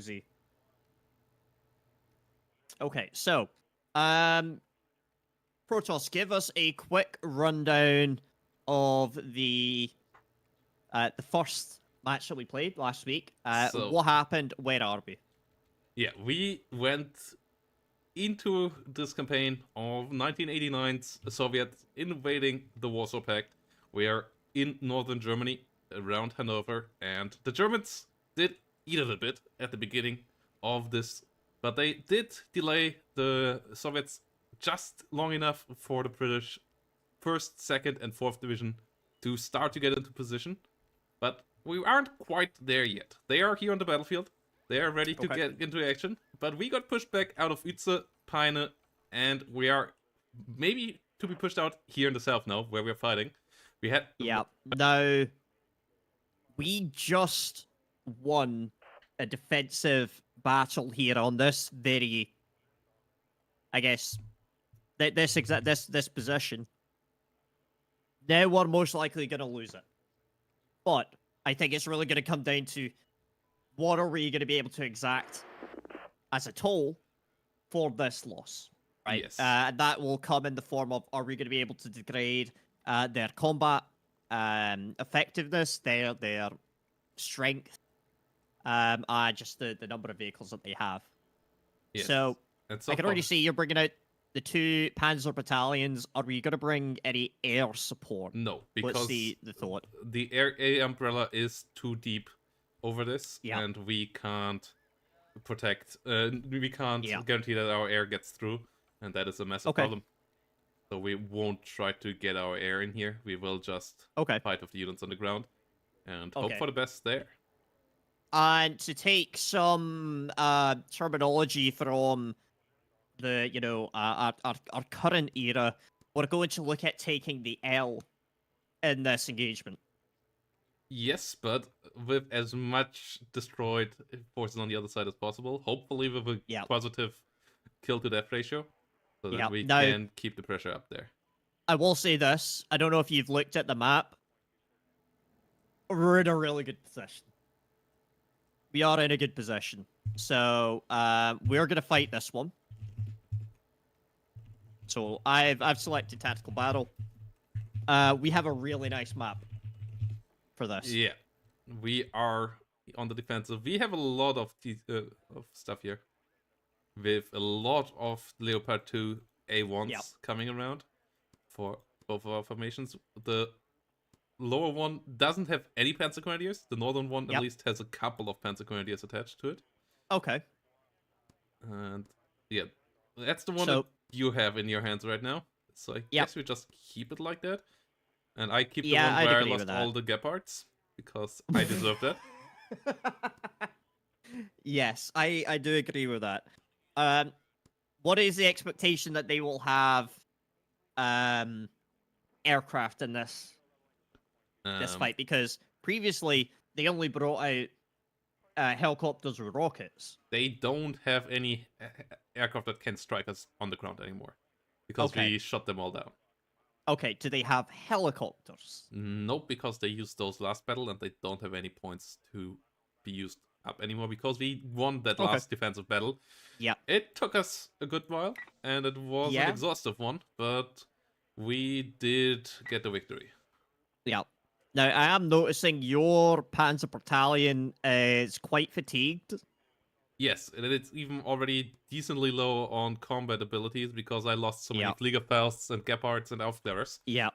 Easy. Okay, so, Protoss, give us a quick rundown of the first match that we played last week. So, What happened? Where are we? yeah, we went into this campaign of 1989's Soviet invading the Warsaw Pact. We are in northern Germany, around Hanover, and the Germans did eat it a bit at the beginning of this, but they did delay the Soviets just long enough for the British 1st, 2nd, and 4th Division to start to get into position. But we aren't quite there yet. They are here on the battlefield. They are ready to Okay. get into action. But we got pushed back out of Utze, Peine, and we are maybe to be pushed out here in the south now, where we're fighting. We had... Yeah. Now, we just won a defensive battle here on this very, I guess, this position. Now we're most likely going to lose it. But I think it's really going to come down to what are we going to be able to exact as a toll for this loss, right? Yes. And that will come in the form of, are we going to be able to degrade their combat effectiveness, their strength, and just the number of vehicles that they have. Yes. So And I can already see you're bringing out the 2 Panzer battalions. Are we going to bring any air support? No, because What's the thought? the air umbrella is too deep over this, Yeah. and we can't protect. We can't Yeah. guarantee that our air gets through, and that is a massive Okay. problem. So we won't try to get our air in here. We will just Okay. fight with the units on the ground and hope Okay. for the best there. And to take some terminology from the our current era, we're going to look at taking the L in this engagement. Yes, but with as much destroyed forces on the other side as possible. Hopefully with a Yeah. positive kill to death ratio, so that Yeah. we Now, can keep the pressure up there. I will say this. I don't know if you've looked at the map. We're in a really good position. We are in a good position. So we're going to fight this one. So I've selected tactical battle. We have a really nice map for this. Yeah, we are on the defensive. We have a lot of stuff here, with a lot of Leopard 2 A1s coming around for both of our formations. The lower one doesn't have any Panzer Grenadiers. The northern one at least has a couple of Panzer Grenadiers attached to it. Okay. And yeah, that's the one that you have in your hands right now. So I guess we just keep it like that. And I keep the one where I lost all the Gepards, because I deserve that. Yes, I do agree with that. What is the expectation that they will have aircraft in this fight? Because previously they only brought out helicopters with rockets. They don't have any aircraft that can strike us on the ground anymore, because we shot them all down. Okay, do they have helicopters? Nope, because they used those last battle and they don't have any points to be used up anymore, because we won that last defensive battle. Yeah. It took us a good while, and it was an exhaustive one, but we did get the victory. Yeah. Now, I am noticing your Panzer Battalion is quite fatigued. Yes, and it's even already decently low on combat abilities, because I lost so many Fliegerfausts and Gepards and Aufklärers. Yeah.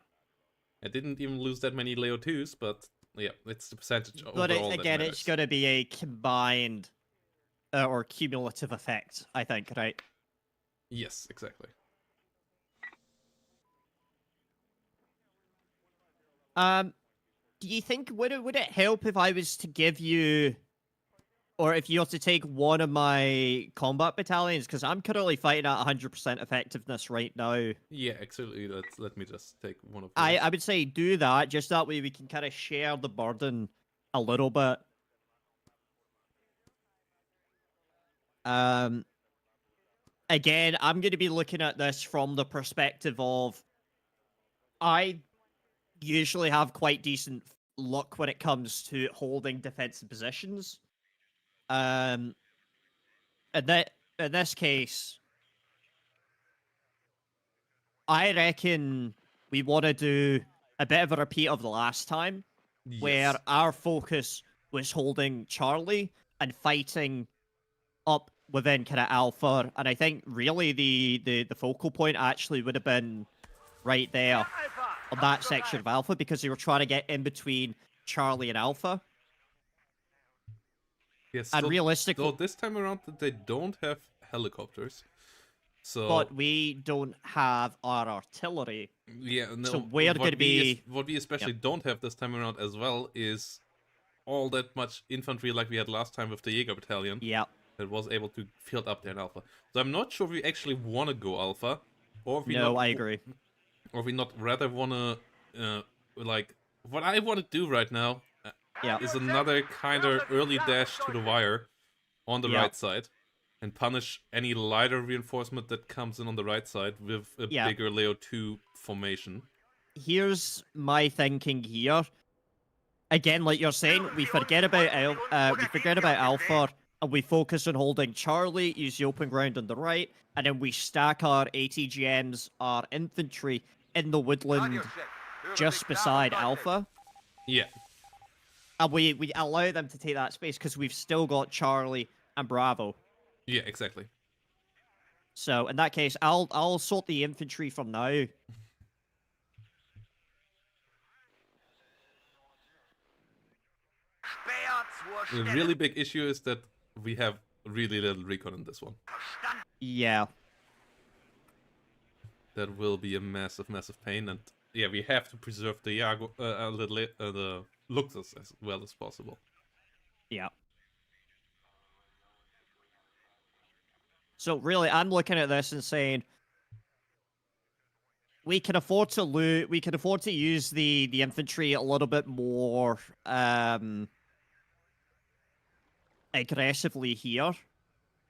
I didn't even lose that many Leo 2s, but yeah, it's the percentage overall. But again, it's going to be a combined or cumulative effect, I think, right? Yes, exactly. Do you think would it help if I was to give you, or if you were to take one of my combat battalions? Because I'm currently fighting at 100% effectiveness right now. Yeah, absolutely. Let me just take one of those. I would say do that, just that way we can kind of share the burden a little bit. Again, I'm going to be looking at this from the perspective of, I usually have quite decent luck when it comes to holding defensive positions. in this case, I reckon we want to do a bit of a repeat of the last time, where Yes. our focus was holding Charlie and fighting up within kind of Alpha, and I think really the focal point actually would have been right there on that section of Alpha because they were trying to get in between Charlie and Alpha. Yes. And So realistically, this time around, they don't have helicopters. So but we don't have our artillery. yeah, no. So we're going to be... What we especially don't have this time around as well is all that much infantry like we had last time with the Jaeger battalion. Yeah. That was able to field up there in Alpha. So I'm not sure if we actually want to go Alpha, or if we No, not, I agree. or if we not rather want to, like, what I want to do right now Yeah. is another kind of early dash to the wire on the Yeah. right side, and punish any lighter reinforcement that comes in on the right side with a Yeah. bigger Leo 2 formation. Here's my thinking here. Again, like you're saying, we forget about Alpha, and we focus on holding Charlie, use the open ground on the right, and then we stack our ATGMs, our infantry, in the woodland just beside Alpha. Yeah. And we allow them to take that space because we've still got Charlie and Bravo. Yeah, exactly. So in that case, I'll sort the infantry from now. The really big issue is that we have really little recon in this one. Yeah. That will be a massive, massive pain, and yeah, we have to preserve the Iago, the Luxus as well as possible. Yeah. So really, I'm looking at this and saying we can afford to loot. We can afford to use the infantry a little bit more aggressively here,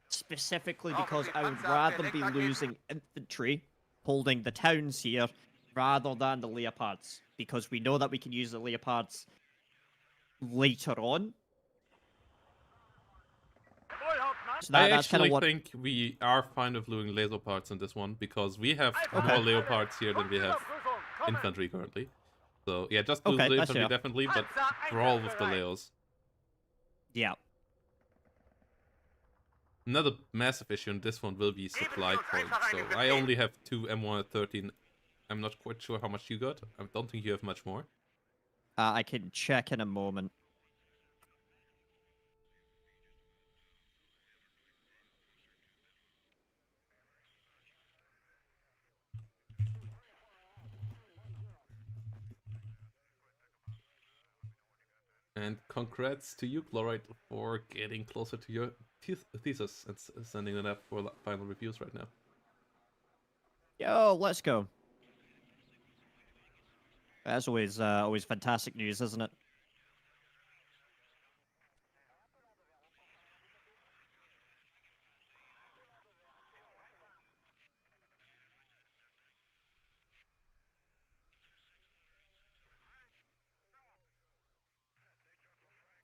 specifically because I would rather be losing infantry holding the towns here rather than the Leopards, because we know that we can use the Leopards later on. So I that's kind actually of what... think we are fine with losing laser parts in this one, because we have more leopards here than we have infantry currently. So yeah, just lose the infantry fair. definitely, but brawl with the Leos. Yeah. Another massive issue in this one will be supply points. So I only have 2 M113. I'm not quite sure how much you got. I don't think you have much more. I can check in a moment. And congrats to you, Chloride, for getting closer to your thesis and sending it up for final reviews right now. Yo, let's go. That's always fantastic news, isn't it?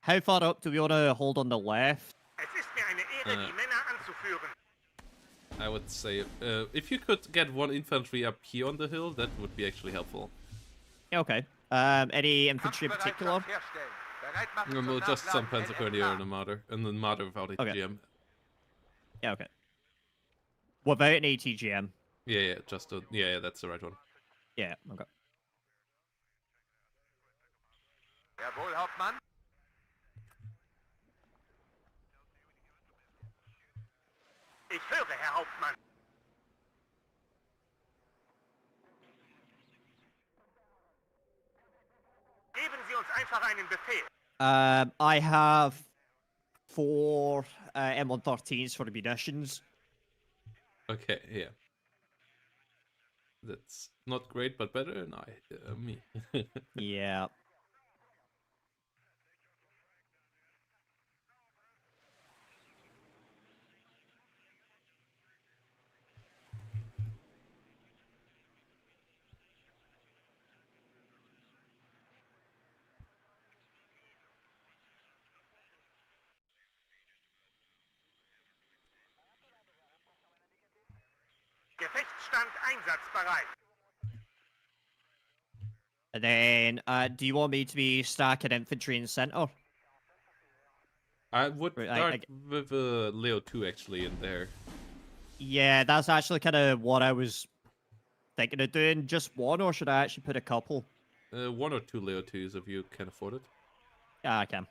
How far up do we want to hold on the left? I would say if you could get one infantry up here on the hill, that would be actually helpful. Okay. Any infantry in particular? No, just some Panzergrenadier and a Marder without ATGM. Okay. Yeah, okay. Without an ATGM? Yeah, yeah, that's the right one. Yeah, okay. Jawohl, Hauptmann. Ich höre, Herr Hauptmann. Geben Sie uns einfach einen Befehl. I have 4 M113s for the munitions. Okay, yeah. That's not great, but better than me. Yeah. Zustand einsatzbereit. And then, do you want me to be stacking infantry in center? I would Right, start with Leo 2 actually in there. Yeah, that's actually kind of what I was thinking of doing. Just one, or should I actually put a couple? 1 or 2 Leo 2s if you can afford it. Yeah, I can.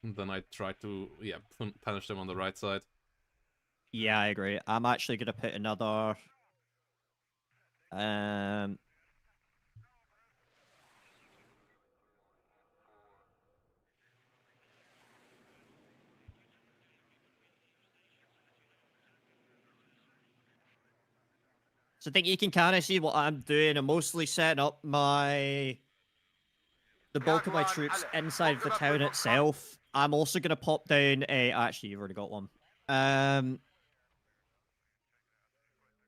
And then I try to, yeah, punish them on the right side. Yeah, I agree. I'm actually gonna put another. So I think you can kind of see what I'm doing. I'm mostly setting up the bulk of my troops inside of the town itself. I'm also gonna pop down a. Actually, you've already got one.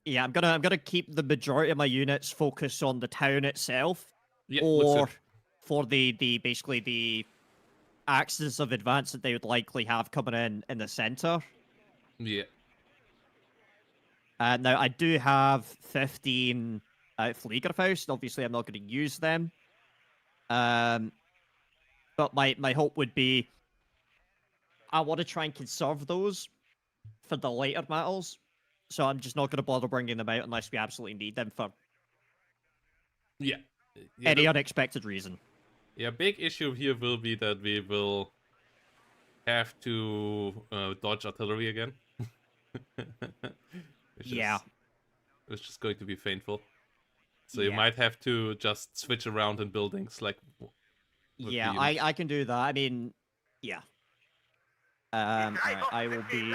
Yeah, I'm gonna keep the majority of my units focused on the town itself, Yeah, looks or good. for the basically the axis of advance that they would likely have coming in the center. Yeah. Now I do have 15 Fliegerfaust. Obviously, I'm not going to use them. But my hope would be I want to try and conserve those for the later battles. So I'm just not going to bother bringing them out unless we absolutely need them for Yeah. any unexpected reason. Yeah, big issue here will be that we will have to dodge artillery again. Yeah. It's just going to be painful. So Yeah. you might have to just switch around in buildings, like... Yeah, the units. I can do that. I mean, yeah. Alright, I will be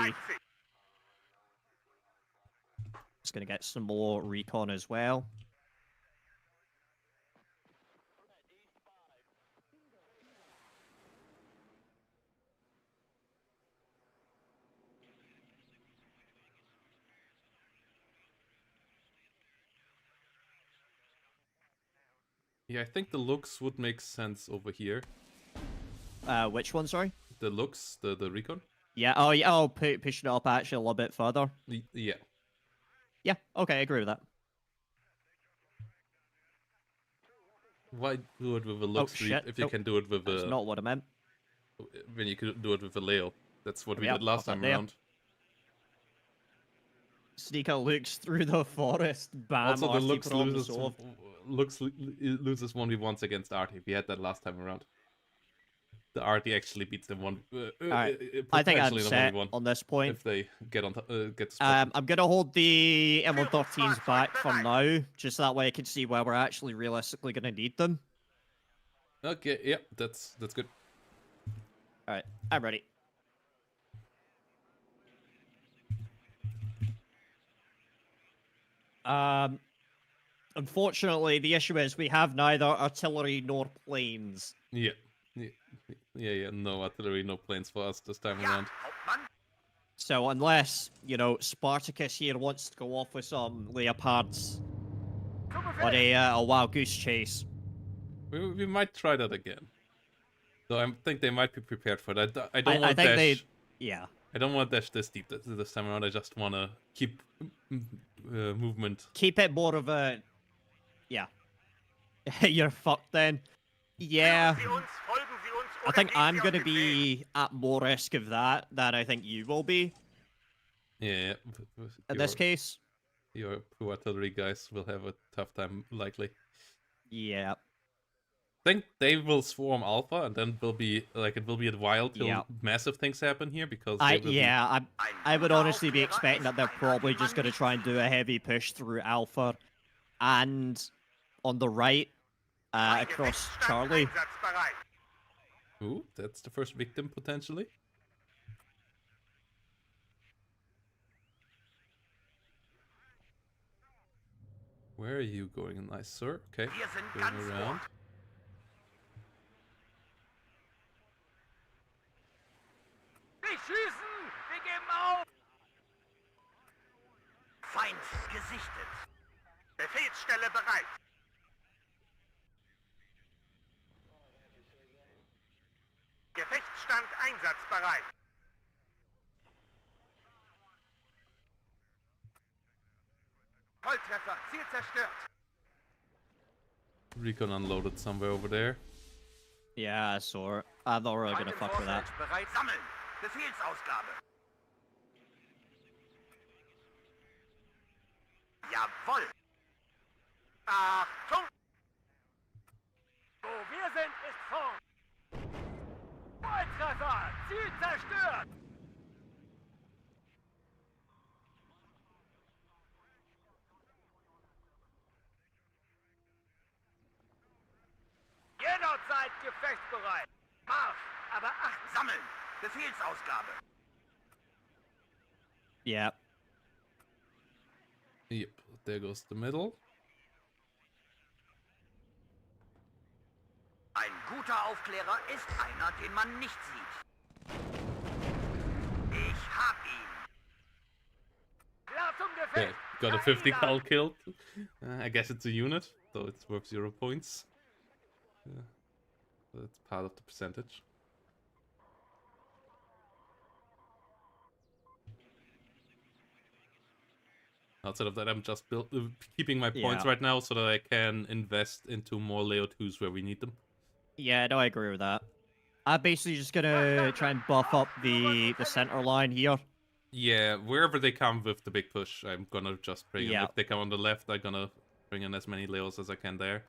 just gonna get some more recon as well. Yeah, I think the looks would make sense over here. Which one, sorry? The looks, the recon? Yeah, oh yeah, oh, push it up actually a little bit further. Yeah. Yeah, okay, I agree with that. Why do it with a looks shit. if you Nope. can do it with That's not what I meant. when you could do it with a Leo? That's what we Yeah, did last pop that time there. around. Sneaker looks through the forest. Bam, Also, the RT looks problem loses solved. loses 1v1s against Artie. We had that last time around. The Artie actually beats them Alright, I think I'm potentially in a set 1v1 on this point. if they get on get spotted. I'm gonna hold the M113s back for now, just that way I can see where we're actually realistically gonna need them. Okay, yeah, that's good. Alright, I'm ready. Unfortunately, the issue is we have neither artillery nor planes. Yeah. No artillery, no planes for us this time around. Hauptmann. So unless, you know, Spartacus here wants to go off with some leopards on a wild goose chase. We might try that again. So I think they might be prepared for that. I don't I want think dash. yeah. I don't want dash this deep this time around. I just want to keep movement. Keep it more of a, yeah. You're fucked then. Yeah. Sie uns, folgen Sie uns, I oder think gehen I'm Sie auf gonna Befehl. be at more risk of that than I think you will be Yeah. in this case. Your poor artillery guys will have a tough time, likely. Yeah. I think they will swarm Alpha, and then will be it will be a while till Yeah. massive things happen here because I they will be... I would honestly be expecting that they're probably just gonna try and do a heavy push through Alpha and on the right across Gefechtsstand Charlie. einsatzbereit. Ooh, that's the first victim potentially. Where are you going, nice sir? Okay, Wir sind going ganz around. ohr. Nicht schießen! Wir geben auf! Feind gesichtet. Befehlsstelle bereit. Zustand einsatzbereit. Volltreffer, Ziel zerstört. Recon unloaded somewhere over there. Yeah, I saw it. I'm not really gonna fuck with that. Bereit sammeln. Befehlsausgabe. Jawohl. Achtung. Wo wir sind, ist vorn. Volltreffer, Ziel zerstört. Jederzeit gefechtsbereit. Marsch, aber acht. Sammeln. Befehlsausgabe. Yeah. Yep, there goes the middle. Ein guter Aufklärer ist einer, den man nicht sieht. Ich hab ihn. Klar zum Okay, Gefecht. got a 50 cal killed. I guess it's a unit, so it's worth 0 points. So that's part of the percentage. Outside of that, I'm just keeping my points Yeah. right now so that I can invest into more Leo 2s where we need them. Yeah, no, I agree with that. I'm basically just gonna try and buff up the center line here. Yeah, wherever they come with the big push, I'm gonna just bring in. Yeah. If they come on the left, I'm gonna bring in as many Leos as I can there.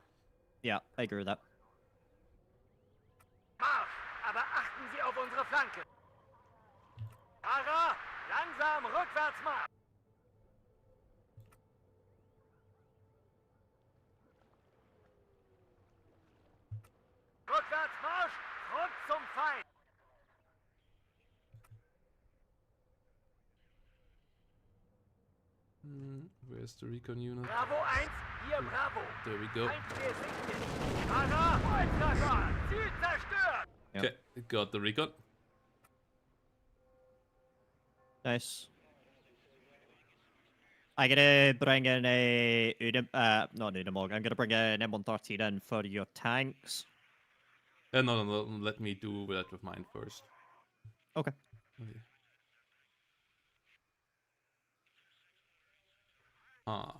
Yeah, I agree with that. Marsch, aber achten Sie auf unsere Flanke. Fahrer, langsam rückwärts marsch. Rückwärts marsch, zurück zum Feind. Where's the recon unit? Bravo 1, hier Bravo. There we go. Feind besichtigt. Fahrer, Volltreffer, Ziel zerstört. Yep. Okay, got the recon. Nice. I'm gonna bring in a not Unimog. I'm gonna bring an M113 in for your tanks. No, let me do that with mine first. Okay. Okay.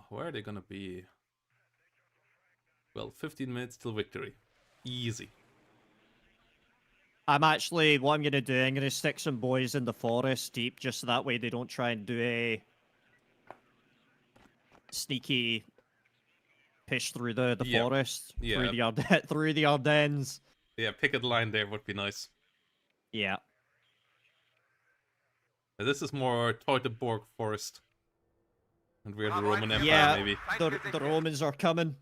Where are they gonna be? Well, 15 minutes till victory. Easy. What I'm gonna do, I'm gonna stick some boys in the forest deep, just so that way they don't try and do a sneaky push through the Yep. forest, Yeah. through the Ardennes. Yeah, picket line there would be nice. Yeah. This is more Teutoburg forest. And we're the Roman Empire, Yeah, maybe. the Romans are coming.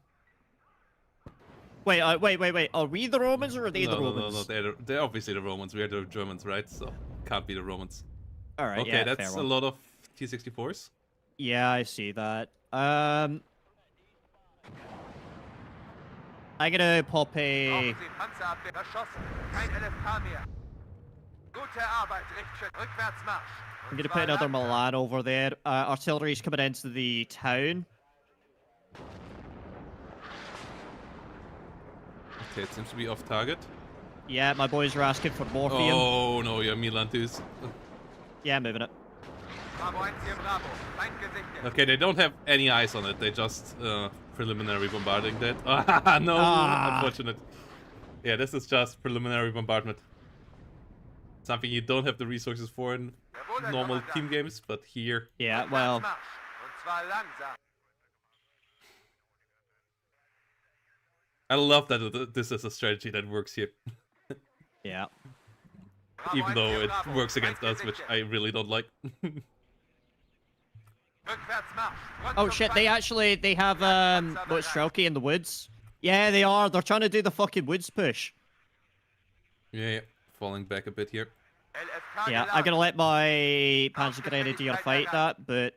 Wait, wait. Are we the Romans or are they the Romans? No, they're obviously the Romans. We're the Germans, right? So, can't be the Romans. Alright, Okay, yeah, that's fair a one. lot of T-64s. Yeah, I see that. I'm gonna pop a... Brauchen Sie Panzerabwehr erschossen. Kein LFK mehr. Gute Arbeit, Richtschütz. Rückwärts marsch. I'm gonna put another Milan over there. Artillery's coming into the town. Okay, it seems to be off target. Yeah, my boys are asking for morphine. Oh, no, you're Milan 2s. Yeah, moving it. Bravo 1 hier Bravo. Feind gesichtet. Okay, they don't have any eyes on it. They just preliminary bombarding that. Ah, no, unfortunate. Yeah, this is just preliminary bombardment. Something you don't have the resources for in Jawohl, Herr normal Kommandant. team games, but here. Yeah, Rückwärts well, marsch. Und zwar langsam. I love that this is a strategy that works here. yeah. Bravo Even 1 though hier it Bravo. works against Feind us, which gesichtet. I really don't like. Rückwärts marsch. Rück Oh zum shit, Feind. they have what's Strelke in the woods? Yeah, they are. They're trying to do the fucking woods push. Yeah, falling back a bit here. LFK Yeah, geladen. I'm gonna let my Panzer Grenadier fight that, but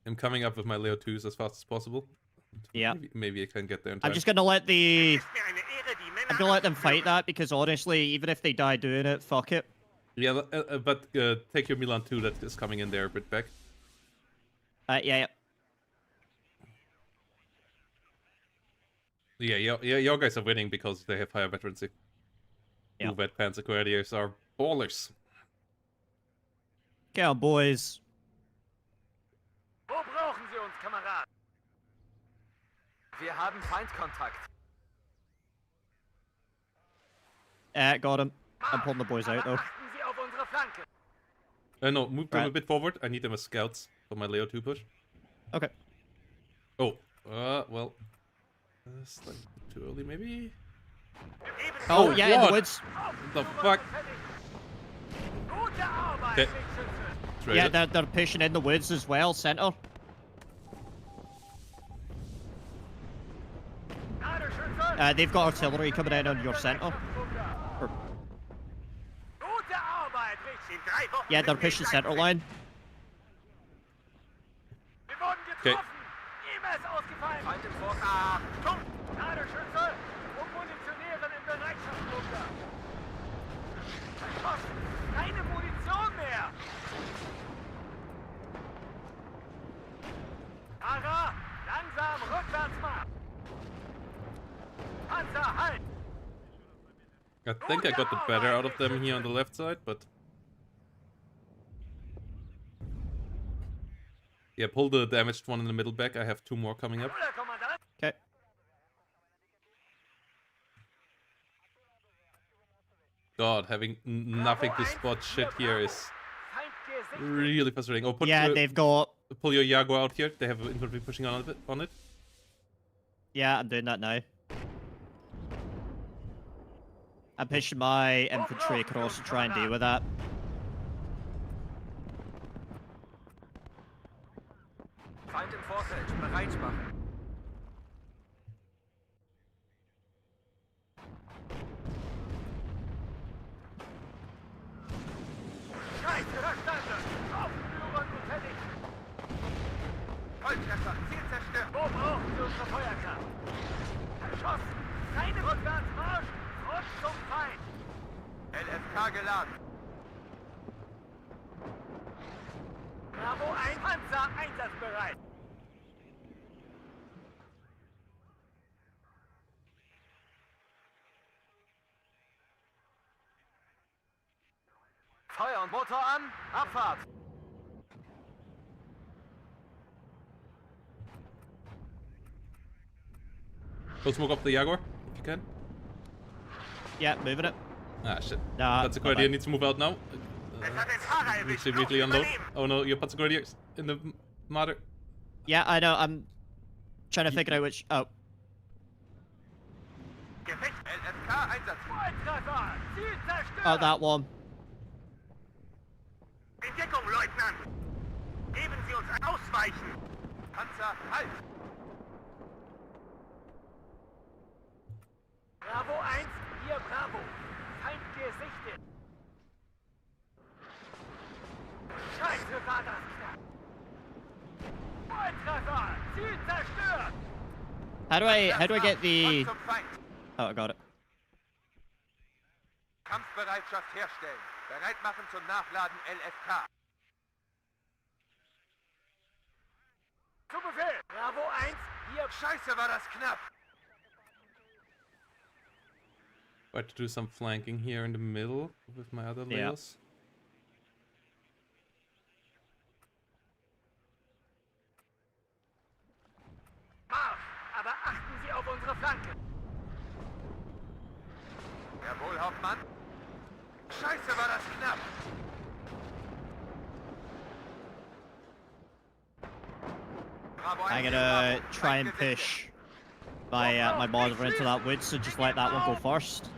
I'm coming up with my Leo 2s as fast as possible. yeah. Maybe I can get there in time. I'm just gonna let the... Ist mir eine Ehre, die Männer I'm gonna let them fight anzuführen. that, because honestly, even if they die doing it, fuck it. Yeah, but take your Milan 2 that is coming in there a bit back. Yeah. Yeah, your guys are winning because they have higher veterancy. Yeah. Wet Panzer Grenadiers are ballers. Get on, boys. Wo brauchen Sie uns, Kamerad? Wir haben Feindkontakt. Got him. I'm pulling the boys out, though. Achten Sie auf unsere Flanke. No, move them a Right. bit forward. I need them as scouts for my Leo 2 push. Okay. Oh, well. Slightly too early, maybe? Oh, yeah, in the what? woods. The fuck? Gute Arbeit, Okay. Wegschütze. Trade Yeah, it. they're pushing in the woods as well, center. Ladeschütze. They've got artillery coming in on your center. Or- Gute Arbeit, Wegschütze. yeah, they're pushing center line. Wir wurden Okay. getroffen. Immer ist ausgefallen. Feind im Vorrat. Achtung. Ladeschütze. Und Munitionieren im Bereitschaftsbunker. Verschossen. Keine Munition mehr. Fahrer, langsam rückwärts machen. Panzer, halt. I think I got the better out of them here on the left side, but... Yeah, pull the damaged one in the middle back. I have 2 more coming up. Bruder Kommandant. Okay. God, having nothing to spot shit here is Feind gesichtet. really frustrating. Oh, Yeah, they've got... pull your Jaguar out here. They have infantry pushing on it. Yeah, I'm doing that now. I'm pushing my infantry across to try and deal with that. Feind im Vorfeld. Bereit machen. Scheiße, verstanden. Aufführen und fertig. Volltreffer. Ziel zerstört. Wo brauchen Sie unsere Feuerkraft? Verschossen. Keine Rückwärtsmarsch. Zurück zum Feind. LFK geladen. Bravo 1. Panzer einsatzbereit. Feuer und Motor an. Abfahrt. Go smoke up the Jaguar, if you can. Yeah, moving it. Ah, shit. Nah, Panzer not Grenadier bad. needs to move out now. Es hat den Fahrer Needs erwischt. to immediately Los, unload. übernehmen. Oh no, your Panzer Grenadiers in the matter. Yeah, I know, I'm trying to figure out which... Oh, Gefecht. LFK Einsatz. Volltreffer. Ziel zerstört. oh, that one. In Deckung, Leutnant. Geben Sie uns ein Ausweichen. Panzer, halt. Bravo 1, hier Bravo. Feind gesichtet. Scheiße, war das knapp. Volltreffer. Ziel zerstört. How do I get the... Zum Feind. Oh, I got it. Kampfbereitschaft herstellen. Bereit machen zum Nachladen LFK. Zu Befehl. Bravo 1, hier. Scheiße, war das knapp. Try to do some flanking here in the middle with my other Yeah. Leos. Marsch, aber achten Sie auf unsere Flanke. Jawohl, Hauptmann. Scheiße, war das knapp. Bravo I'm 1, gonna Bravo. try and Feind gesichtet. push my monitor into that wood, so just let that one go first.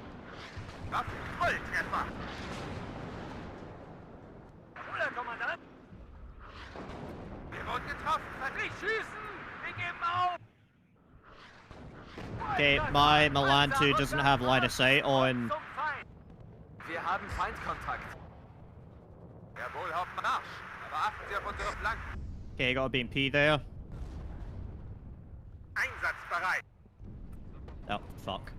Waffen, Volltreffer. Bruder Kommandant. Wir wurden getroffen. Nicht schießen. Wir geben auf. Okay, my Milan 2 doesn't have line of sight on... Zum Feind. Wir haben Feindkontakt. Jawohl, Hauptmann. Marsch. Aber achten Sie auf unsere Flanken. Okay, got a BMP there. Einsatzbereit. Oh, fuck.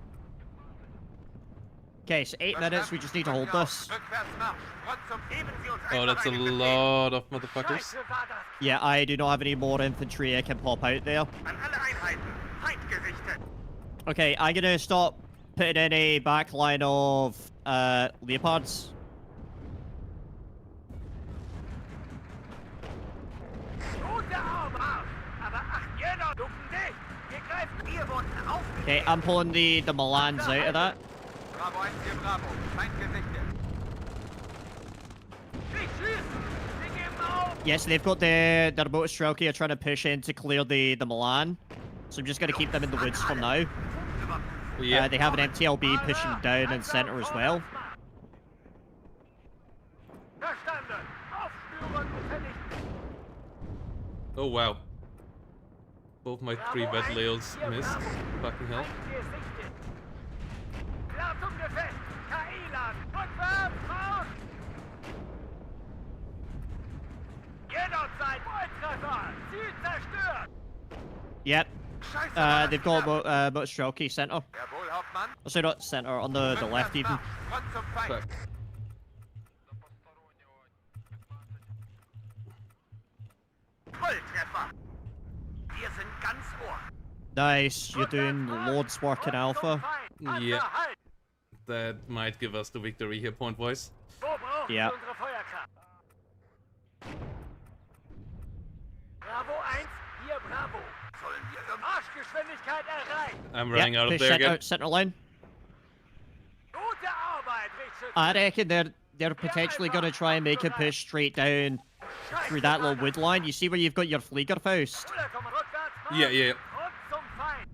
Okay, so 8 minutes, we just need to hold this. Rückwärtsmarsch. Front zum Geben Sie uns Oh, einfach that's a einen Befehl. lot of motherfuckers. Scheiße, war das Yeah, I do not have any more infantry I can pop out there. an alle Einheiten. Feind gesichtet. Okay, I'm gonna stop putting in a backline of Leopards. Gute Arbeit! Aber ach, jeder ducken dich! Wir greifen! Wir wurden aufgegeben! Okay, I'm pulling the Milans out of that. Bravo 1 hier, Bravo. Feind gesichtet. Nicht schießen! Wir geben auf! Yes, they've got their motor Strelky are trying to push in to clear the Milan. So I'm just going to keep them in the woods for now. Yeah. They have an MTLB pushing down in center as well. Verstanden! Aufspüren und vernichten! Oh wow. Both my 3 vet Leos missed. Fucking hell. Gesichtet! Klar zum Gefecht! KI-Laden! Rückwärts! Raus! Jederzeit! Volltreffer! Ziel zerstört! Yep. Scheiße! They've got motor Strelky center. Jawohl, Hauptmann! Oh, sorry, not center, on the left even. Front zum Feind! Fuck. Volltreffer! Wir sind ganz Ohr! Nice, you're doing Lord's work in Alpha. Yeah. That might give us the victory here, point wise. Wo brauchen Ja. wir unsere Feuerkraft? Bravo 1, hier Bravo. Sollen wir Marschgeschwindigkeit erreichen? I'm running out of push there center, again. center line. Gute Arbeit, Richtschütze. I reckon they're potentially going to try and make a push straight down through that little wood line. You see where you've got your Fliegerfaust? Rückwärts, Yeah, yeah. und zum Feind.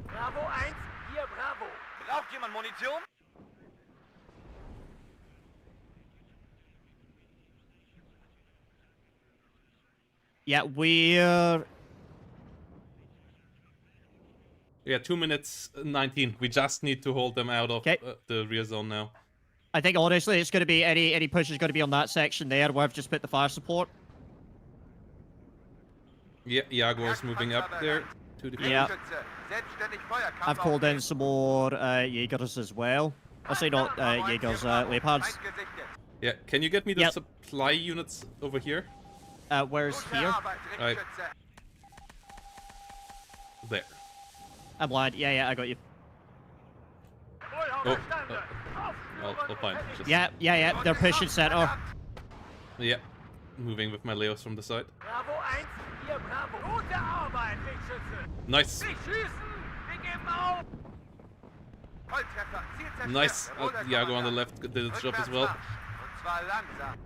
Bravo 1, hier Bravo. Braucht jemand Munition? Yeah, we're... Yeah, 2 minutes 19. We just need to hold them out of Okay. the rear zone now. I think honestly it's going to be any push is going to be on that section there where I've just put the fire support. Yeah, Jaguar's moving up there to the Yeah. Richtschütze, selbstständig Feuerkampf I've called in aufnehmen. some more Jaegers as well. I say not Jaegers, Leopards. Feind gesichtet. Yeah, can you get me the Yep. supply units over here? Where's Gute here? Arbeit, Right. Richtschütze. There. I'm blind. Yeah, I got you. Jawohl, Oh, verstanden. I'll find. Just, Yeah, they're pushing center. Yeah, moving with my Leos from the side. Bravo 1, hier Bravo. Gute Arbeit, Richtschütze. Nice. Nicht schießen! Wir geben auf! Volltreffer, Ziel zerstört. Nice. Jawohl, Herr Jaguar on the Kommandant. left did its job as well. Rückwärtsmarsch. Und zwar langsam.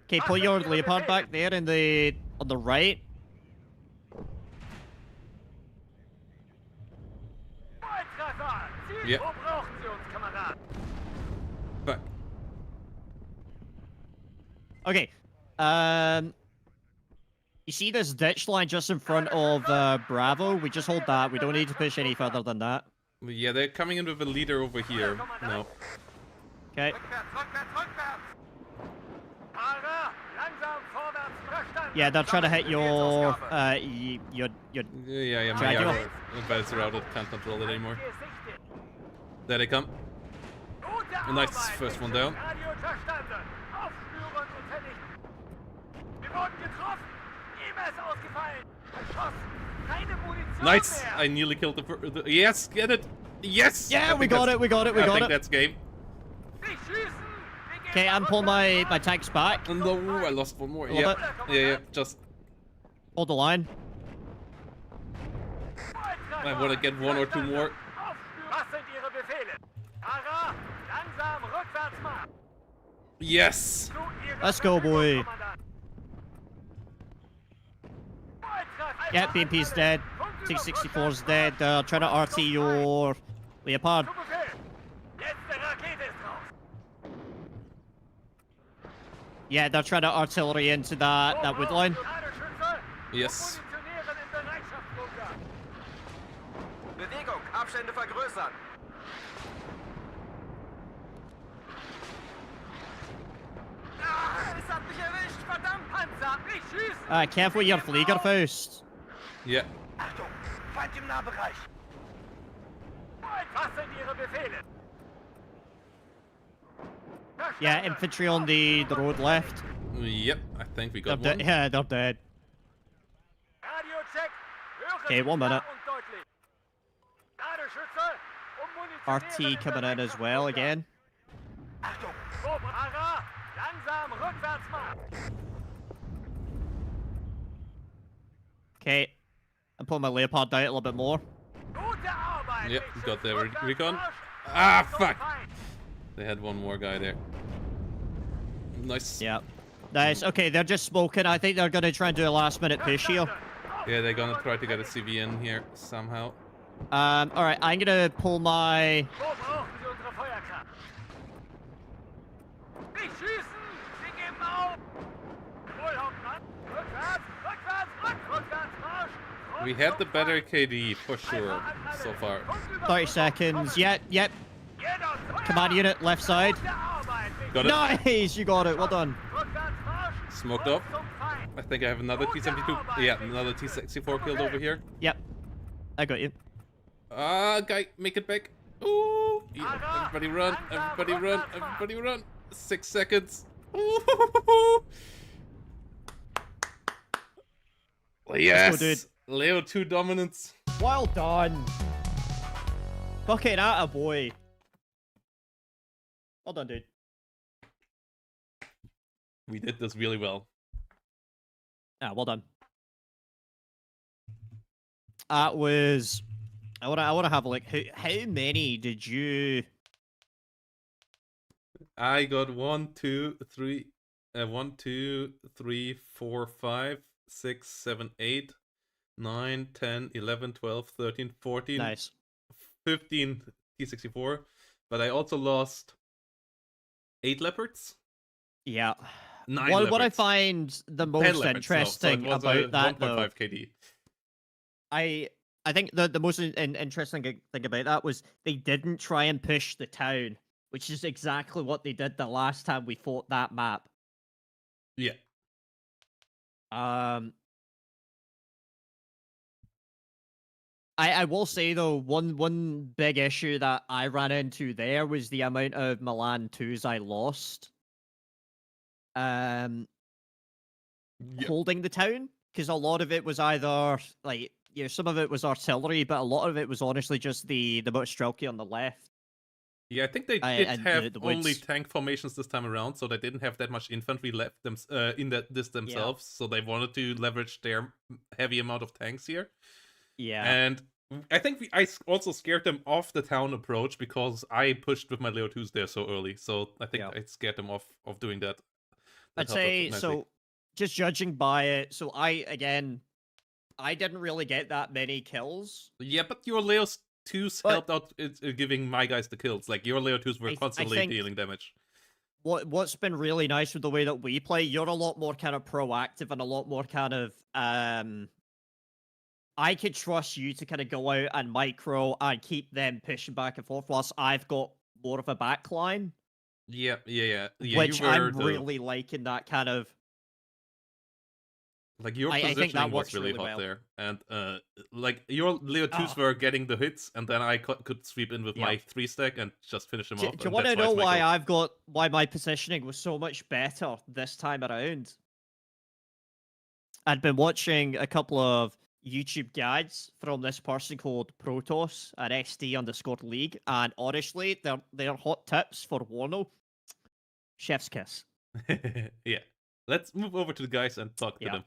Okay, pull your Leopard back there on the right. Volltreffer! Ziel, Ja. wo brauchen Sie uns, Kamerad? Back. Okay. You see this ditch line just in front of Bravo? We just hold that. We don't need to push any further than that. Yeah, they're coming in with a leader over here now. Okay. Rückwärts, rückwärts, rückwärts! Fahrer, langsam vorwärts, verstanden! Yeah, they're trying to hit your Befehlsausgabe. your Yeah, my Jaguar. Jaguar. But it's routed, can't control it anymore. Gesichtet. There they come. Gute Nice, Arbeit, first one Richtschütze. down. Radio verstanden. Aufspüren und vernichten. Wir wurden getroffen. E-Mails ausgefallen. Verschossen. Keine Munition Nice. mehr. I nearly killed the yes, get it. Yes. Yeah, I we think got that's- it. We got it. We I got think it. that's game. Nicht schießen. Wir geben Okay, I'm pulling my tanks back. No, I lost one more. A little Yeah, yeah. Just Hold the line. Volltreffer. I want to get 1 or 2 more. Aufspüren. Was sind Ihre Befehle? Fahrer, langsam Rückwärtsmarsch. Yes. Zu Ihrer Let's go, boy. Verfügung, Kommandant. Volltreffer. Yeah, BMP's dead. T-64's dead. Trying to RT your Leopard. Zu Befehl. Letzte Rakete ist raus. Yeah, they're trying to artillery into that wood line. Ladeschütze. Yes. Positionieren im Bereitschaftsbunker. Bewegung, Abstände vergrößern. Ah, es hat mich erwischt, verdammt! Panzer, nicht schießen. Careful your Fliegerfaust. Yeah. Achtung, Feind im Nahbereich. Was sind Ihre Befehle? Yeah, infantry on the road left. Yep. I think we They're got dead. one. Yeah, they're dead. Radiocheck. Hören Okay, Sie one minute. klar und deutlich. Ladeschütze, RT coming in as well again. Achtung! Fahrer, langsam rückwärts mal! Okay, I'm pulling my Leopard down a little bit more. Gute Arbeit! Yep, got the Rückwärts recon. Marsch, Ah, zum fuck! Feind. They had one more guy there. Nice. Yeah. Nice. Okay, they're just smoking. I think they're going to try and do a last-minute push here. Yeah, they're gonna try to get a CV in here somehow. All right, I'm going to pull my... Wo brauchen Sie unsere Feuerkraft? Nicht schießen! Sie geben auf! Wohl, Hauptmann! Rückwärts Marsch! We had the better KD for sure so far. 30 seconds. Yep. Command unit, left side. Got it. Nice! You got it. Well done. Smoked up. I think I have another T-72. Yeah, another T-64 killed over here. Yep. I got you. Guy, make it back. Ooh! Yeah, everybody run! Everybody run! Everybody run! 6 seconds. Ooh. Yes! dude. Leo 2 dominance. Well done. Fucking attaboy. Well done, dude. We did this really well. Ah, well done. That was... I wanna have a look. How many did you... I got 1, 2, 3, 4, 5, 6, 7, 8, 9, 10, 11, 12, 13, 14, Nice. 15 T-64. But I also lost 8 leopards. Yeah. 9 What I leopards. find the 10 most leopards, interesting no, so it was about that, though, 1.5 KD. I think the most interesting thing about that was they didn't try and push the town, which is exactly what they did the last time we fought that map. Yeah. I will say though, one big issue that I ran into there was the amount of Milan 2s I lost. Yep. Holding the town, because a lot of it was either like, you know, some of it was artillery, but a lot of it was honestly just the Mostrelki on the left. Yeah, I think they did and have the only woods. tank formations this time around, so they didn't have that much infantry left this themselves. So they wanted to leverage their heavy amount of tanks here. Yeah. And I think I also scared them off the town approach because I pushed with my Leo 2s there so early. So I think I scared them off of doing that. I'd say, so just judging by it, so I didn't really get that many kills. Yeah, but your Leo 2s helped out giving my guys the kills. Like, your Leo 2s were constantly dealing damage. What's been really nice with the way that we play, you're a lot more kind of proactive and a lot more kind of, I could trust you to kind of go out and micro and keep them pushing back and forth, whilst I've got more of a backline. Yeah. Which I'm really liking that kind of... Like, your I think positioning that was works really really hot well. there. And, like, your Leo 2s were getting the hits, and then I could sweep in with my 3-stack and just finish them off. Do you want to know why my positioning was so much better this time around? I'd been watching a couple of YouTube guides from this person called Protoss at XD_League, and honestly, they're hot tips for Warno. Chef's kiss. Yeah. Let's move over to the guys and talk to them.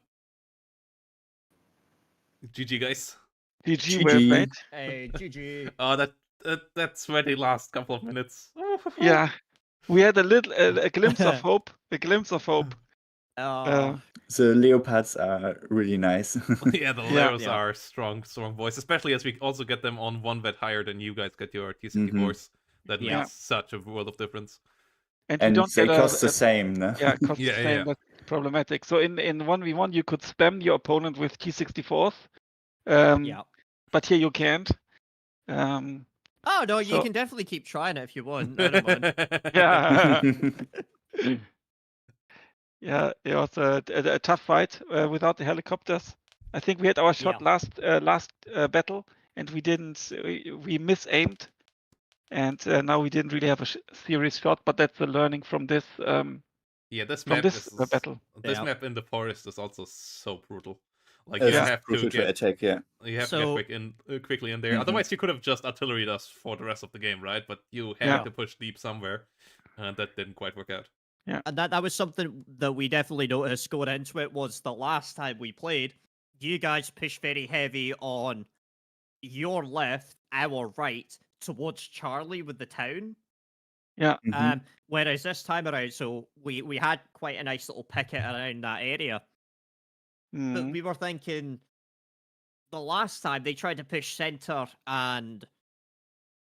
GG, guys. GG, well played. Hey, GG. Oh, that sweaty last couple of minutes. Yeah, we had a glimpse of hope. A glimpse of hope. The Leopards are really nice. Yeah, the Leos are strong boys, especially as we also get them on 1 vet higher than you guys get your T-64s. That makes such a world of difference. And they don't cost the same, no? Yeah, cost the same. That's problematic. So in 1v1, you could spam your opponent with T-64s. But here you can't. Oh, no, you can definitely keep trying it if you want. I don't mind. Yeah. Yeah, it was a tough fight without the helicopters. I think we had our shot last battle, and we misaimed, and now we didn't really have a serious shot. But that's the learning from this. This map battle. This map in the forest is also so brutal. Like It's you have to crucial to get attack, yeah. you have to So- get quickly in there. Mhm. Otherwise, you could have just artilleried us for the rest of the game, right? But you had Yeah. to push deep somewhere, and that didn't quite work out. And that was something that we definitely noticed going into it, was the last time we played, you guys pushed very heavy on your left, our right, towards Charlie with the town. Yeah. Mhm. Whereas this time around, so we had quite a nice little picket around that area. But Mhm. we were thinking the last time they tried to push center and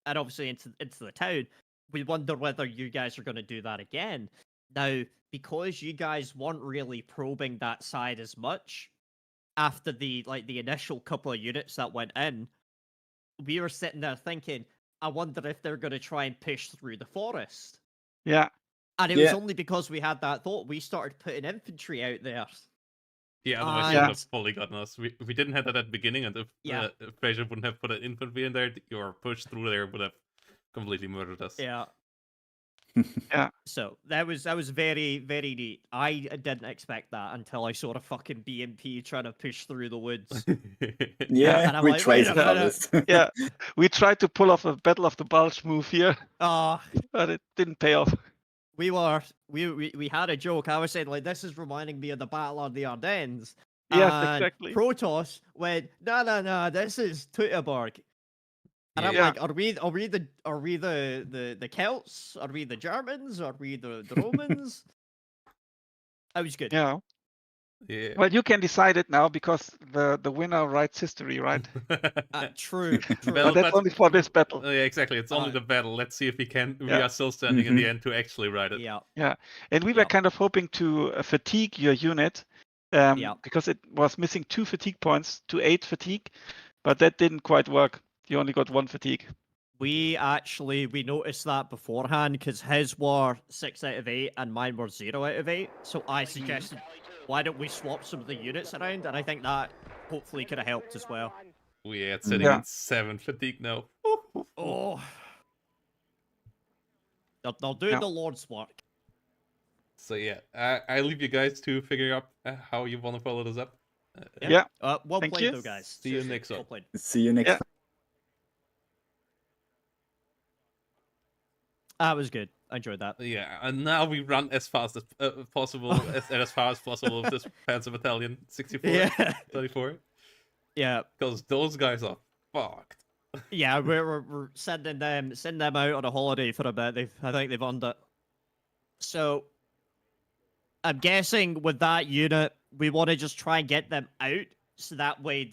obviously into the town, we wonder whether you guys are going to do that again. Now, because you guys weren't really probing that side as much after the initial couple of units that went in, we were sitting there thinking, I wonder if they're going to try and push through the forest. Yeah. And it was Yeah. only because we had that thought we started putting infantry out there. Yeah, otherwise Yeah. you would have fully gotten us. We didn't have that at the beginning, and if Yeah. Fraser wouldn't have put an infantry in there, your push through there would have completely murdered us. Yeah. Yeah. So that was very, very neat. I didn't expect that until I saw a fucking BMP trying to push through the woods. Yeah, and I'm we like, tried wait a to minute. harvest. Yeah. We tried to pull off a Battle of the Bulge move here, Oh, but it didn't pay off. we had a joke. I was saying, like, this is reminding me of the Battle of the Ardennes. Yes, And exactly. Protoss went, no, this is Teutoburg. And I'm Yeah. like, are we the Celts? Are we the Germans? Are we the Romans? That was good. Yeah. Yeah. Well, you can decide it now because the winner writes history, right? True. Well, But that's but- only for this battle. Yeah, exactly. It's only Uh, the battle. Let's see if we Yeah. are still standing in the Mhm. end to actually ride it. Yeah. And we were Yeah. kind of hoping to fatigue your unit Yeah. because it was missing 2 fatigue points to 8 fatigue, but that didn't quite work. You only got 1 fatigue. We noticed that beforehand because his were 6 out of 8 and mine were 0 out of 8. So I suggested, why don't we swap some of the units around? And I think that hopefully could have helped as well. We are sitting Yeah. at 7 fatigue now. Oh, they'll do Yeah. the Lord's work. So yeah, I leave you guys to figure out how you want to follow this up. Yeah. Well Thank played you. though, guys. See you Seriously, next well up. played. See you next Yeah. time. That was good. I enjoyed that. Yeah, and now we run as fast as possible, as far as possible with this Panzer Battalion 64, Yeah. 34, Yeah. because those guys are fucked. Yeah, we're sending them out on a holiday for a bit. I think they've earned it. So I'm guessing with that unit, we want to just try and get them out, so that way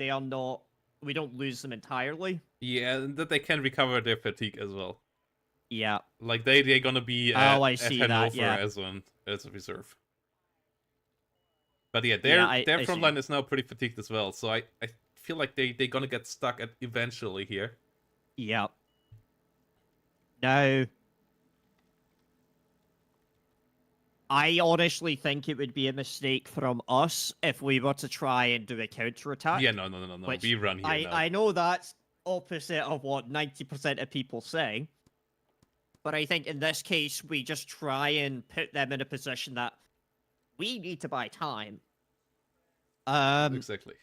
we don't lose them entirely. Yeah, and that they can recover their fatigue as well. Yeah. Like they're gonna be Oh, I at see Hanover that, yeah. as a reserve. But yeah, I their front see. line is now pretty fatigued as well. So I feel like they're gonna get stuck at eventually here. Yeah. Now, I honestly think it would be a mistake from us if we were to try and do a counterattack. Yeah, no. which We run here now. I know that's opposite of what 90% of people say, but I think in this case we just try and put them in a position that we need to buy time. Exactly.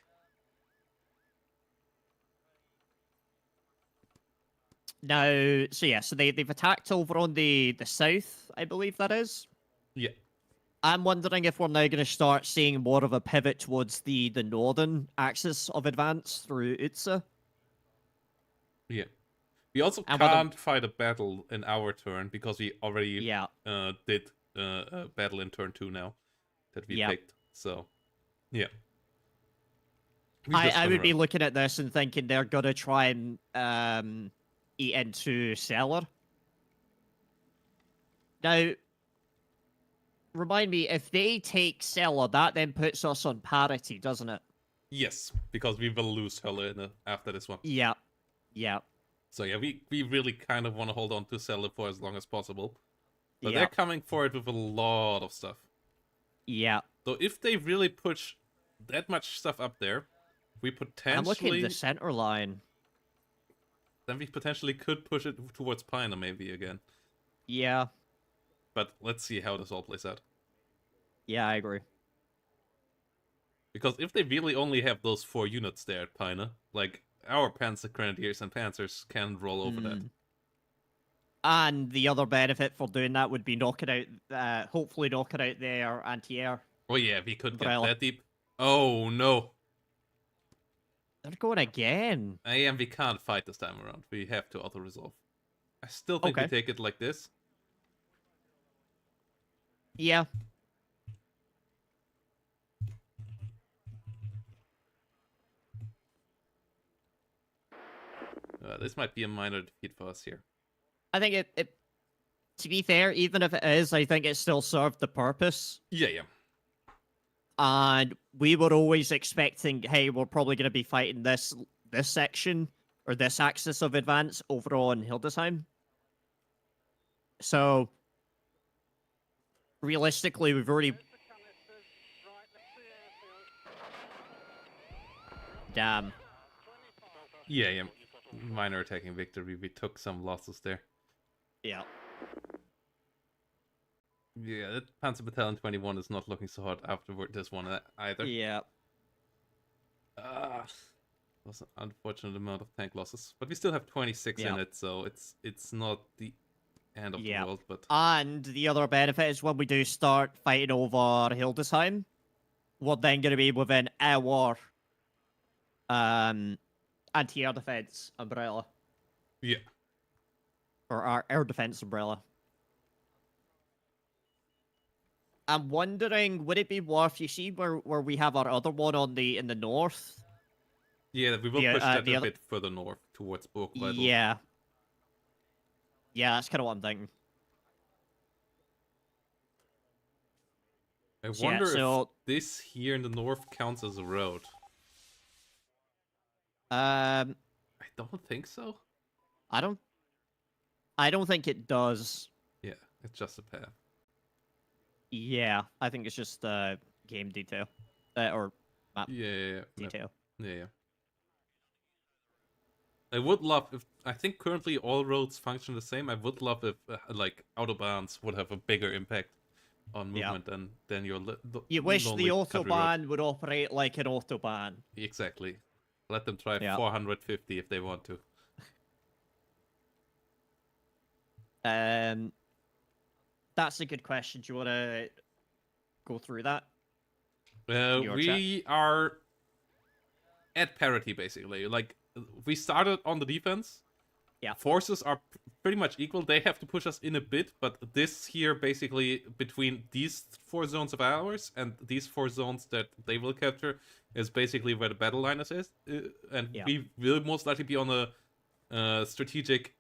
Now, so they've attacked over on the south, I believe that is. Yeah. I'm wondering if we're now going to start seeing more of a pivot towards the northern axis of advance through Utsa. Yeah. We also And what can't fight a battle in our turn because we already Yeah. did a battle in turn 2 now that we Yeah. picked. So, yeah. We just I gonna would be run. looking at this and thinking they're going to try and eat into Cellar. Now, remind me, if they take Cellar, that then puts us on parity, doesn't it? Yes, because we will lose Hölle after this one. Yeah. Yeah. So yeah, we really kind of want to hold on to Celle for as long as possible. But Yeah. they're coming for it with a lot of stuff. Yeah. So if they really push that much stuff up there, we I'm looking at potentially the center line. then we potentially could push it towards Pina maybe again. Yeah. But let's see how this all plays out. Yeah, I agree. Because if they really only have those 4 units there at Peine, like, our Panzer Grenadiers and Panzers can roll over that. And the other benefit for doing that would be knocking out, hopefully knocking out their anti-air. Oh yeah, we could get Umbrella. that deep. Oh no. They're going again. And we can't fight this time around. We have to auto-resolve. I still think we Okay. take it like this. Yeah. This might be a minor defeat for us here. I think it to be fair, even if it is, I think it still served the purpose. Yeah. And we were always expecting, hey, we're probably going to be fighting this section or this axis of advance over on Hildesheim. So realistically, we've already. Damn. Yeah. Minor attacking victory. We took some losses there. Yeah. Yeah, that Panzer Battalion 21 is not looking so hot afterward this one either. Yeah. Was an unfortunate amount of tank losses, but we still have 26 in it, so it's not the end of the world. But and the other benefit is when we do start fighting over Hildesheim, we're then going to be within our anti-air defense umbrella. Yeah. Or our air defense umbrella. I'm wondering, would it be worth, you see where we have our other one on in the north? Yeah, we will push that a bit further north towards Burgdorf. Yeah. Yeah, that's kind of what I'm thinking. I wonder if this here in the north counts as a road. I don't think so. I don't think it does. Yeah, it's just a path. Yeah, I think it's just game detail. Or map detail. Yeah. I would love if, I think currently all roads function the same. I would love if like autobahns would have a bigger impact on movement than your you wish the autobahn would operate like an autobahn. Exactly. Let them try 450 if they want to. That's a good question. Do you want to go through that? We are at parity, basically. Like, we started on the defense. Yeah. Forces are pretty much equal. They have to push us in a bit, but this here, basically, between these 4 zones of ours and these 4 zones that they will capture, is basically where the battle line is. And we will most likely be on a strategic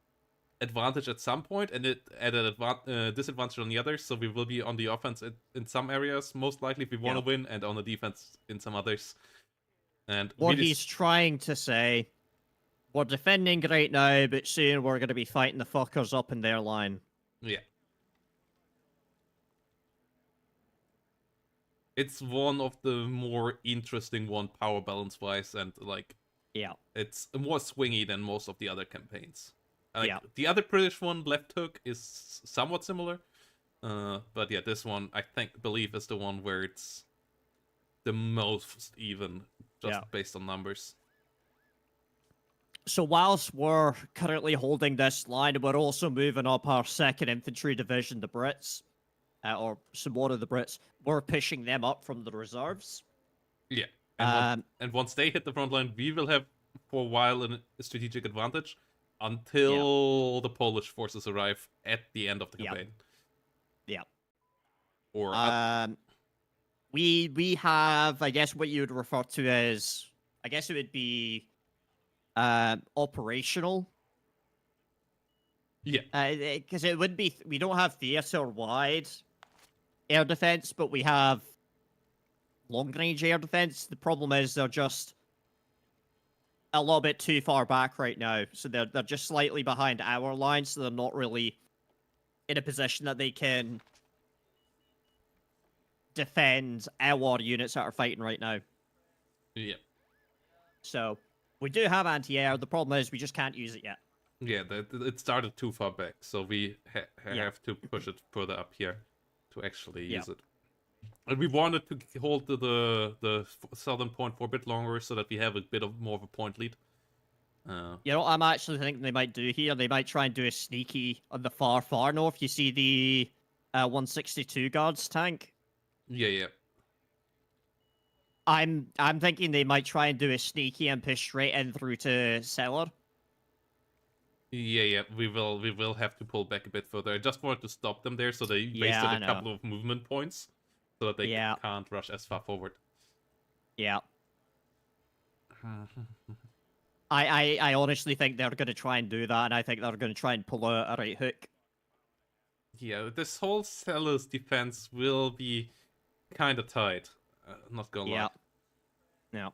advantage at some point, and it at a disadvantage on the others. So we will be on the offense in some areas, most likely, if we want to win, and on the defense in some others. And what he's trying to say, we're defending right now, but soon we're going to be fighting the fuckers up in their line. Yeah. It's one of the more interesting power balance wise, and like, it's more swingy than most of the other campaigns. Like, the other British one, Left Hook, is somewhat similar. But yeah, this one, I believe is the one where it's the most even, just based on numbers. So whilst we're currently holding this line, we're also moving up our 2nd Infantry Division, the Brits, or some more of the Brits. We're pushing them up from the reserves. Yeah, and once they hit the front line, we will have, for a while, a strategic advantage until the Polish forces arrive at the end of the campaign. Yeah. Or we have, I guess, what you would refer to as, I guess it would be operational. Yeah. Because it would be, we don't have theater-wide air defense, but we have long-range air defense. The problem is they're just a little bit too far back right now. So they're just slightly behind our line, so they're not really in a position that they can defend our units that are fighting right now. Yeah. So we do have anti-air. The problem is we just can't use it yet. Yeah, it started too far back, so we have to push it further up here to actually use it. And we wanted to hold the southern point for a bit longer so that we have a bit of more of a point lead. You know what I'm actually thinking they might do here? They might try and do a sneaky on the far north. You see the 162 guards tank? Yeah. I'm thinking they might try and do a sneaky and push straight in through to cellar. Yeah, we will have to pull back a bit further. I just wanted to stop them there so they wasted a couple of movement points so that they can't rush as far forward. Yeah. I honestly think they're going to try and do that, and I think they're going to try and pull a right hook. Yeah, this whole cellar's defense will be kind of tight. Not gonna lie. Yeah.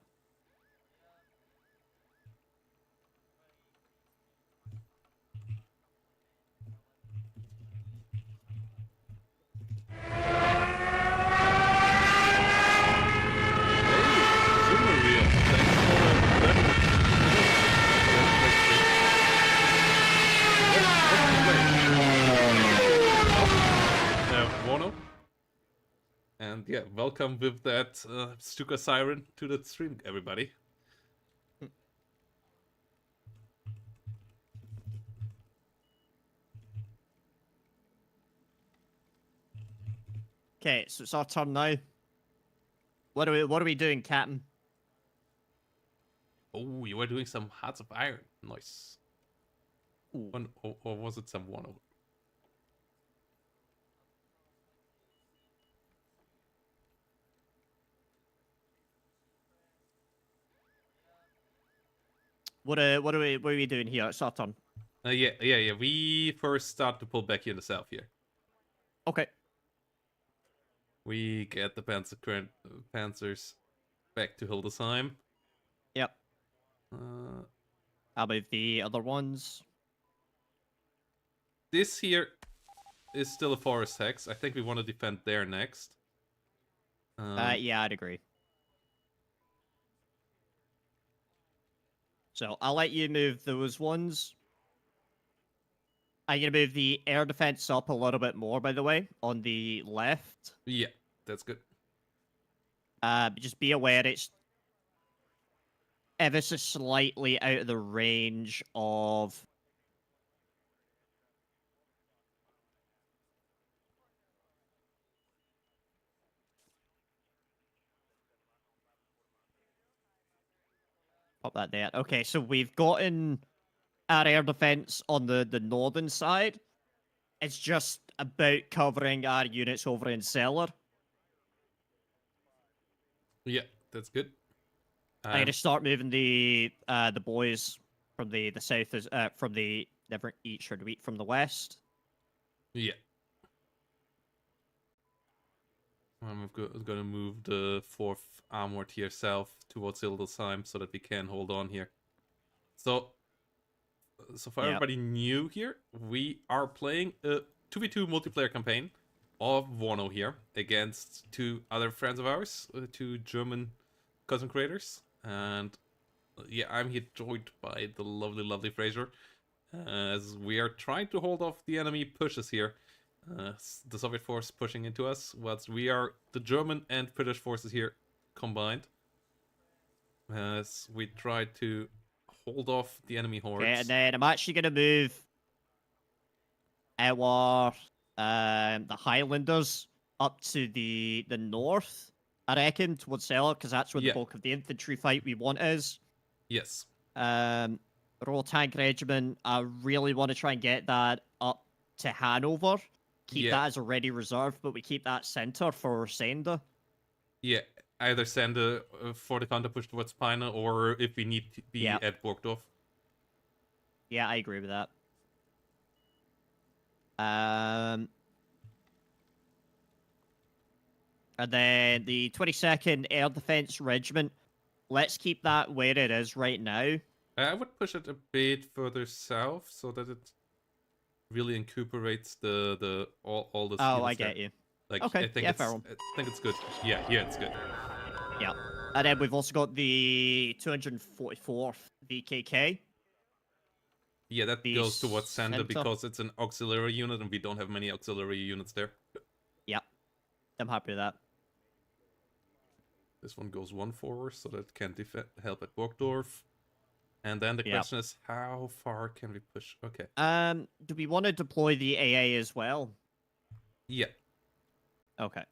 Wano. And yeah, welcome with that Stuka Siren to the stream, everybody. Okay, so it's our turn now. What are we doing, Captain? Oh, you were doing some Hearts of Iron. Nice. Ooh. Or was it some Wano? What are we doing here? It's our turn. Yeah. We first start to pull back here in the south here. Okay. We get the Panzers back to Hildesheim. Yep. How about the other ones? This here is still a forest hex. I think we want to defend there next. Yeah, I'd agree. So I'll let you move those ones. I'm going to move the air defense up a little bit more, by the way, on the left. Yeah, that's good. Just be aware it's ever so slightly out of the range of... Pop that there. Okay, so we've gotten our air defense on the northern side. It's just about covering our units over in cellar. Yeah, that's good. I'm gonna start moving the boys from the south from the never eat sure to eat from the west. Yeah. I'm gonna move the 4th Armored here south towards Hildesheim so that we can hold on here. So for everybody new here, we are playing a 2v2 multiplayer campaign of Wano here against 2 other friends of ours, 2 German content creators. And yeah, I'm here joined by the lovely Fraser, as we are trying to hold off the enemy pushes here. The Soviet force pushing into us, whilst we are the German and British forces here combined. As we try to hold off the enemy hordes. Okay, and then I'm actually gonna move our the Highlanders up to the north, I reckon, towards cellar, because that's where the bulk of the infantry fight we want is. Yes. Royal Tank Regiment, I really want to try and get that up to Hanover. Keep that as a ready reserve, but we keep that center for Sender. Yeah, either Sender for the counter push towards Pina, or if we need to be at Burgdorf. Yeah, I agree with that. And then the 22nd Air Defense Regiment, let's keep that where it is right now. I would push it a bit further south so that it really incorporates the all the. Oh, I get you. Like, okay, I think it's good. Yeah, it's good. Yeah, and then we've also got the 244th VKK. Yeah, that goes towards Sender because it's an auxiliary unit and we don't have many auxiliary units there. Yeah, I'm happy with that. This one goes one forward, so that can help at Burgdorf. And then the question is, how far can we push? Okay. Do we want to deploy the AA as well? Yeah. Okay.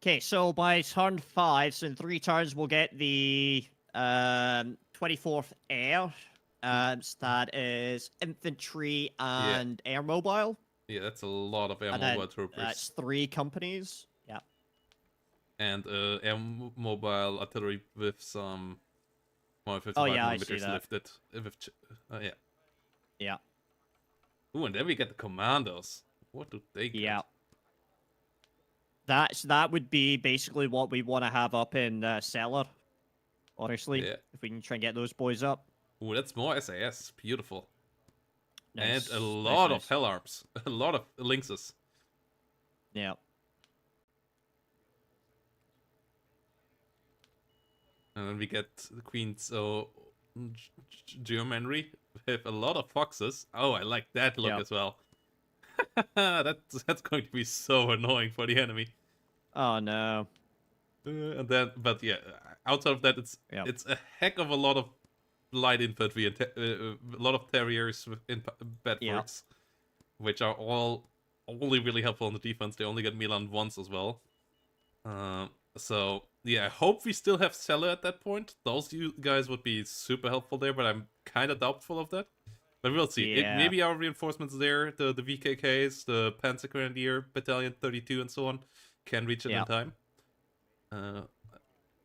Okay, so by turn 5, so in 3 turns, we'll get the 24th Air. So that is infantry and air mobile. Yeah, that's a lot of air And mobile then troopers. that's 3 companies. Yeah. And air mobile artillery with some 155 Oh, yeah, I millimeters see that. lifted. Yeah. Yeah. Ooh, and then we get the commandos. What do they get? Yeah. That would be basically what we want to have up in cellar. Honestly, Yeah. if we can try and get those boys up. Ooh, that's more SAS. Beautiful. Nice. And a Nice, lot of nice. hell arms. A lot of lynxes. Yeah. And then we get the Queen, so Germany with a lot of foxes. Oh, I like that look as well. That's going to be so annoying for the enemy. Oh no. And then, but yeah, outside of that, it's a heck of a lot of light infantry and a lot of terriers in Bedfords, which are all only really helpful in the defense. They only get Milan once as well. So yeah, I hope we still have Cella at that point. Those you guys would be super helpful there, but I'm kind of doubtful of that. But we'll see. Yeah. Maybe our reinforcements there, the VKKs, the Panzer Grenadier Battalion 32 and so on, can reach it in time.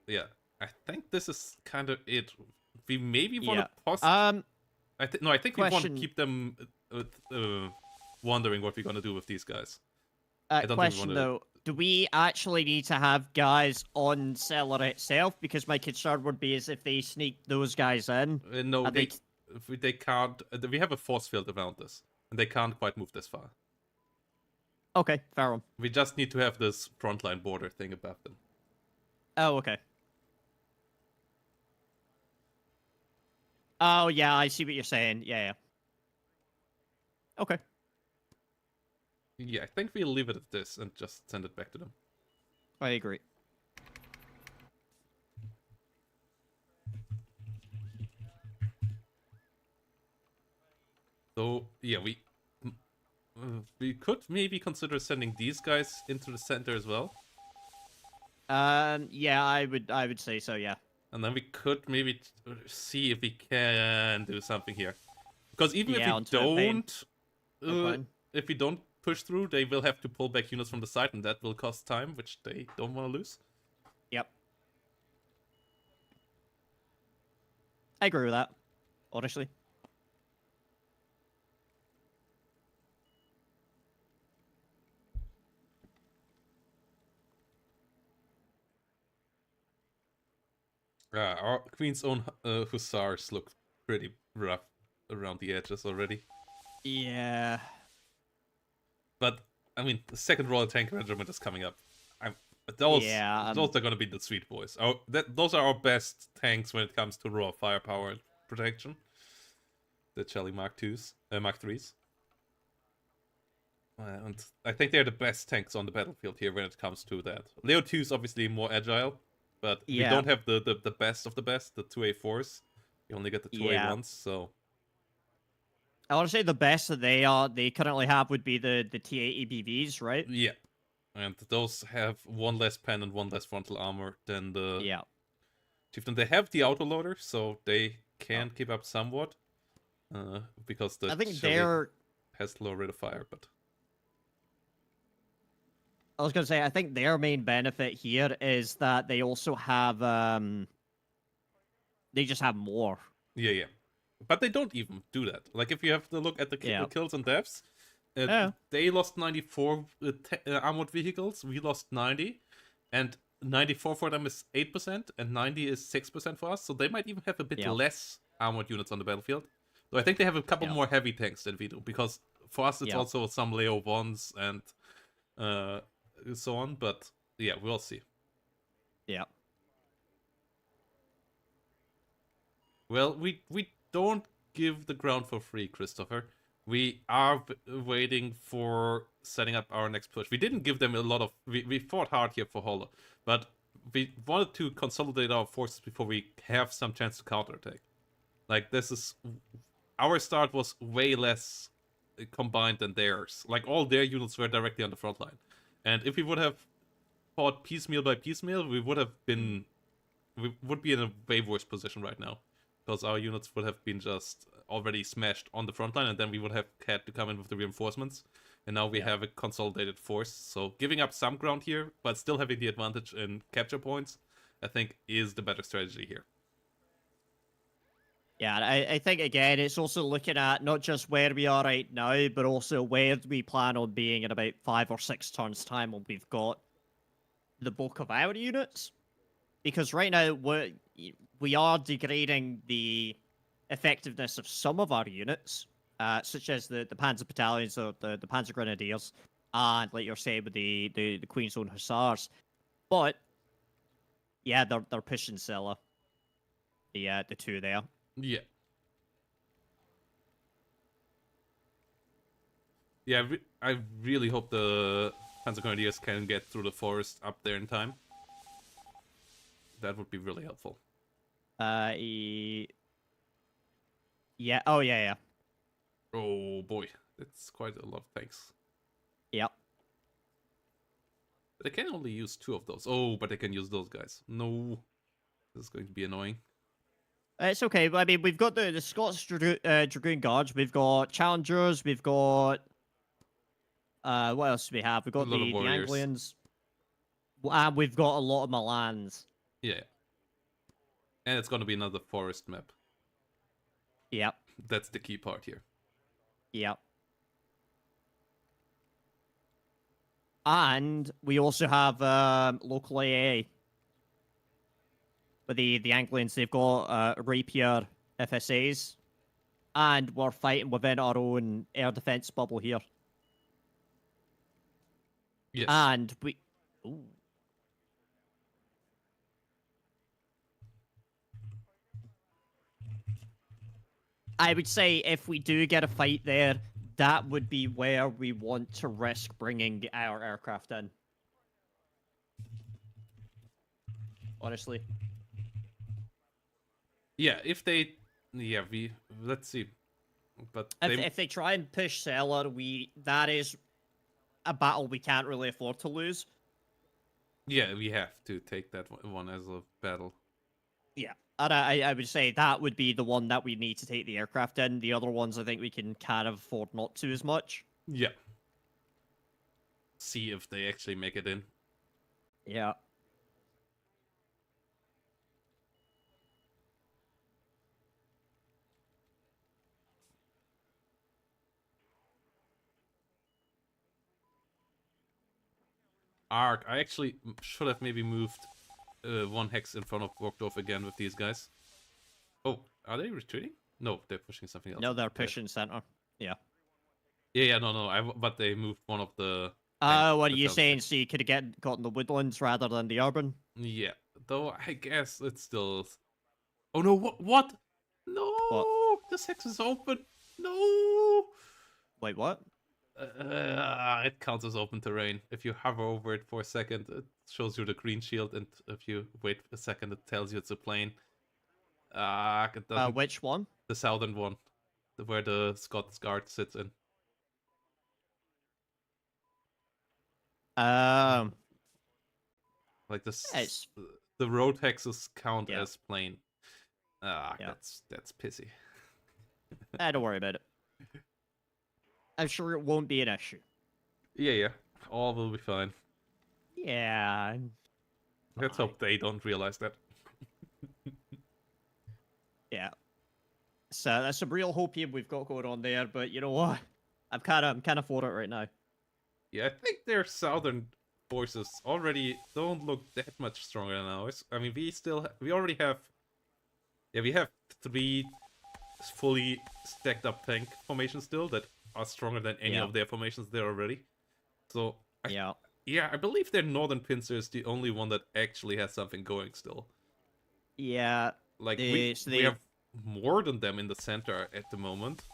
Yeah, I think this is kind of it. We maybe want to post. I think we want to keep them wondering what we're gonna do with these guys. Question though, do we actually need to have guys on cellar itself? Because my concern would be is if they sneak those guys in. No, they can't. We have a force field around this, and they can't quite move this far. Okay, fair one. We just need to have this frontline border thing above them. Oh, okay. Oh, yeah, I see what you're saying. Yeah. Okay. Yeah, I think we'll leave it at this and just send it back to them. I agree. So, yeah, we could maybe consider sending these guys into the center as well. Yeah, I would say so, yeah. And then we could maybe see if we can do something here. Because even if we don't push through, they will have to pull back units from the side, and that will cost time, which they don't want to lose. Yep. I agree with that, honestly. Our Queen's Own Hussars look pretty rough around the edges already. Yeah. But, I mean, the 2nd Royal Tank Regiment is coming up. Those are going to be the sweet boys. Those are our best tanks when it comes to raw firepower and protection. The Shelly Mark 2s, Mark 3s. And I think they're the best tanks on the battlefield here when it comes to that. Leo 2 is obviously more agile, but we don't have the best of the best, the 2A4s. You only get the 2A1s, so... I want to say the best that they currently have would be the T-80 BVs, right? Yeah. And those have 1 less pen and 1 less frontal armor than the... Yeah. Chieftain. They have the autoloader, so they can keep up somewhat. Because the I think Shelly has low rate of fire, but... I was going to say, I think their main benefit here is that they also have, they just have more. Yeah. But they don't even do that. Like, if you have to look at the kills and deaths, they lost 94 armored vehicles, we lost 90, and 94 for them is 8%, and 90 is 6% for us, so they might even have a bit less armored units on the battlefield. So I think they have a couple more heavy tanks than we do, because for us it's also some Leo 1s and so on, but yeah, we'll see. Yeah. Well, we don't give the ground for free, Christopher. We are waiting for setting up our next push. We didn't give them a lot of... We fought hard here for Holler, but we wanted to consolidate our forces before we have some chance to counterattack. Like, this is... Our start was way less combined than theirs. Like, all their units were directly on the front line. And if we would have fought piecemeal by piecemeal, we would have been... We would be in a way worse position right now. Because our units would have been just already smashed on the front line, and then we would have had to come in with the reinforcements. And now we have a consolidated force. So giving up some ground here, but still having the advantage in capture points, I think is the better strategy here. Yeah, I think, again, it's also looking at not just where we are right now, but also where we plan on being in about 5 or 6 turns' time when we've got the bulk of our units. Because right now, we are degrading the effectiveness of some of our units, such as the Panzer Battalions or the Panzer Grenadiers, and, like you're saying, with the Queen's Own Hussars. But, yeah, they're pushing Scylla, the two there. Yeah. Yeah, I really hope the Panzer Grenadiers can get through the forest up there in time. That would be really helpful. Yeah. Oh, yeah. Oh boy, that's quite a lot of tanks. Yep. They can only use 2 of those. Oh, but they can use those guys. No. This is going to be annoying. It's okay. But I mean, we've got the Scots Dragoon Guards. We've got Challengers. We've got... what else do we have? We've got the Anglians. And we've got a lot of Milans. Yeah. And it's going to be another forest map. Yep. That's the key part here. Yep. And we also have local AA. But the Anglians, they've got rapier FSAs. And we're fighting within our own air defense bubble here. Yes. And we... Ooh. I would say if we do get a fight there, that would be where we want to risk bringing our aircraft in. Honestly. Yeah, if they... Yeah, let's see. But if they try and push Cellar, that is a battle we can't really afford to lose. Yeah, we have to take that one as a battle. Yeah. And I would say that would be the one that we need to take the aircraft in. The other ones, I think we can kind of afford not to as much. Yeah. See if they actually make it in. Yeah. Arc, I actually should have maybe moved 1 hex in front of Burgdorf again with these guys. Oh, are they retreating? No, they're pushing something else. No, they're pushing center. Yeah. Yeah, no. But they moved one of the... What are you saying? So you could have gotten the woodlands rather than the urban? Yeah, though I guess it's still... Oh no, what? No! What? This hex is open! No! Wait, what? It counts as open terrain. If you hover over it for a second, it shows you the green shield, and if you wait a second, it tells you it's a plane. It doesn't... Which one? The southern one, where the Scots Guard sits in. Like this, the road hexes count as plane. That's pissy. Don't worry about it. I'm sure it won't be an issue. Yeah. All will be fine. Yeah. Let's hope they don't realize that. Yeah. So that's some real hope here we've got going on there, but you know what? I'm kind of for it right now. Yeah, I think their southern forces already don't look that much stronger than ours. I mean, we already have... Yeah, we have 3 fully stacked up tank formations still that are stronger than any of their formations there already. So, I believe their northern pincer is the only one that actually has something going still. Yeah. Like, we have more than them in the center at the moment.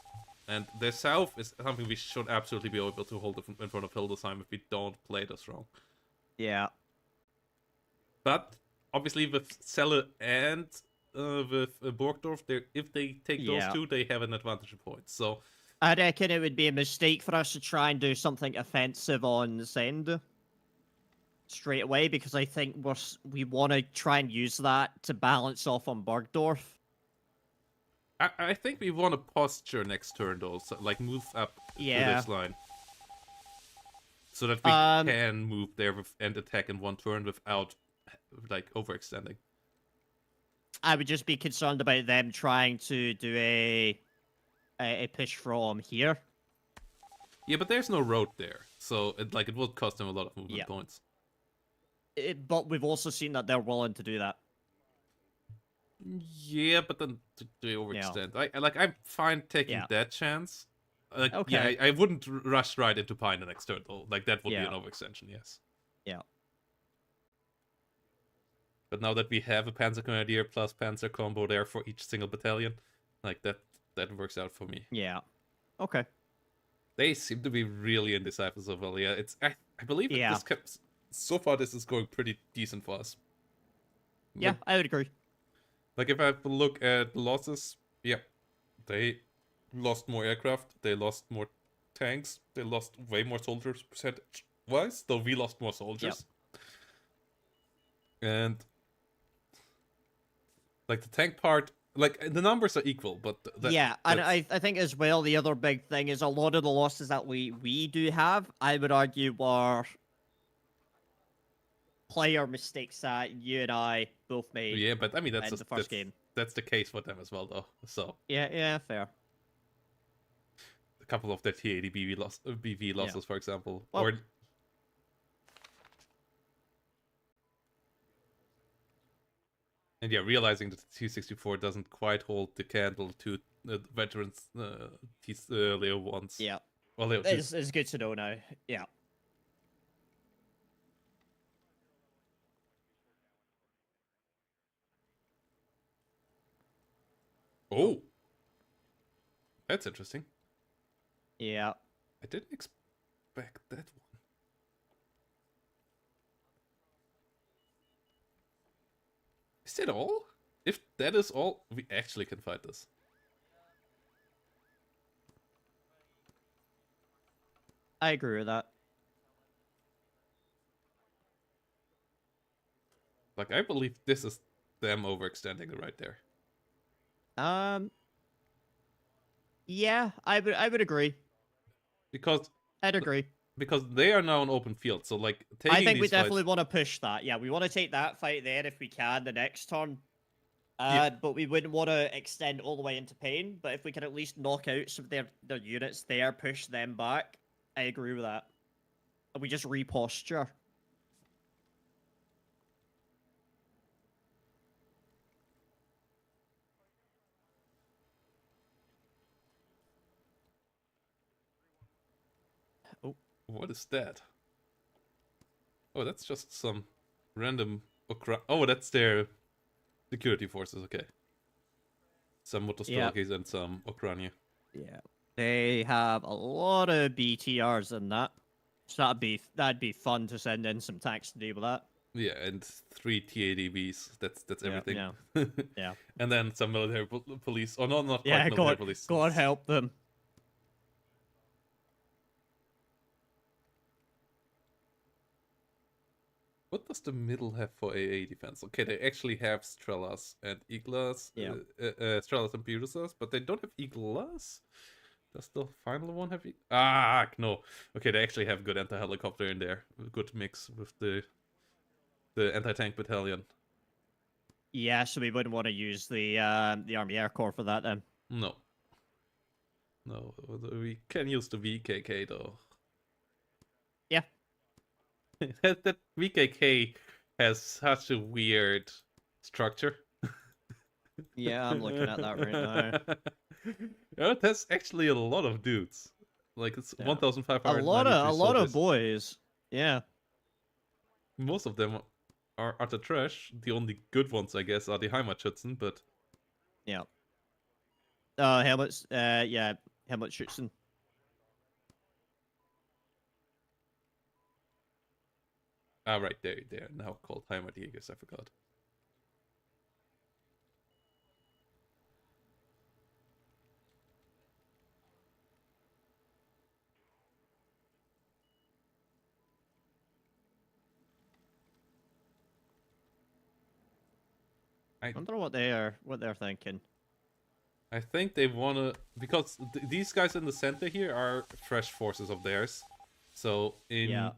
And the south is something we should absolutely be able to hold in front of Hildesheim if we don't play this wrong. Yeah. But obviously with Celle and with Burgdorf, if they take those Yeah. two, they have an advantage in points. So I reckon it would be a mistake for us to try and do something offensive on Send straight away, because I think we want to try and use that to balance off on Burgdorf. I think we want to posture next turn though, so, like move up to this line. So that we can move there and attack in one turn without like overextending. I would just be concerned about them trying to do a push from here. Yeah, but there's no road there, so it will cost them a lot of movement points. But we've also seen that they're willing to do that. Yeah, but then they overextend. I'm fine taking that chance. Okay. Yeah, I wouldn't rush right into Pine the next turn though. Like that would be an overextension, yes. Yeah. But now that we have a Panzer Grenadier plus Panzer combo there for each single battalion, like that works out for me. Yeah. Okay. They seem to be really indecisive as well. Yeah, I believe so far this is going pretty decent for us. Yeah, Like, I would agree. like if I have to look at losses, yeah, they lost more aircraft, they lost more tanks, they lost way more soldiers percentage-wise, though we lost more soldiers. And like the tank part, like the numbers are equal, but and I think as well the other big thing is a lot of the losses that we do have, I would argue, were player mistakes that you and I both made. Yeah, but I mean that's in the first game. That's the case for them as well, though. So Yeah, fair. a couple of their T80 BV losses, for example, Well, and yeah, realizing that the T64 doesn't quite hold the candle to veterans Leo ones. Yeah. Well, Leo It's good to know now. Yeah. Oh, that's interesting. Yeah. I didn't expect that one. Is that all? If that is all, we actually can fight this. I agree with that. Like, I believe this is them overextending right there. Yeah, I would agree. Because I'd agree. Because they are now an open field, so like taking I think we these definitely fights... want to push that. Yeah, we want to take that fight there if we can the next turn. But we wouldn't want to extend all the way into Pain. But if we can at least knock out some of their units there, push them back, I agree with that. And we just reposture. Oh, What is that? Oh, that's just some random... Oh, that's their security forces, okay. Some Motostalkis and some Okrania. yeah. They have a lot of BTRs in that. So that'd be fun to send in some tanks to deal with that. Yeah, and 3 TADBs. That's everything. Yeah. Yeah. And then some military police. Oh, no, not quite Yeah, military police. God help them. What does the middle have for AA defense? Okay, they actually have Strelas and Iglas. Yeah. Strelas and Pyrrhusas, but they don't have Iglas? Does the final one have... no. Okay, they actually have good anti-helicopter in there. Good mix with the anti-tank battalion. Yeah, so we wouldn't want to use the Army Air Corps for that then. No. No, we can use the VKK though. Yeah. that VKK has such a weird structure. Yeah, I'm looking at that right now. Yeah, that's actually a lot of dudes. Like it's 1,500. A lot of boys. Yeah. Most of them are utter trash. The only good ones, I guess, are the Heimatschützen, but Yeah. Helmets. Yeah, Helmet Schützen. Ah, right, they're now called Heimatjägers, I forgot. I wonder what they're thinking. I think they wanna, because these guys in the center here are fresh forces of theirs, so Yeah.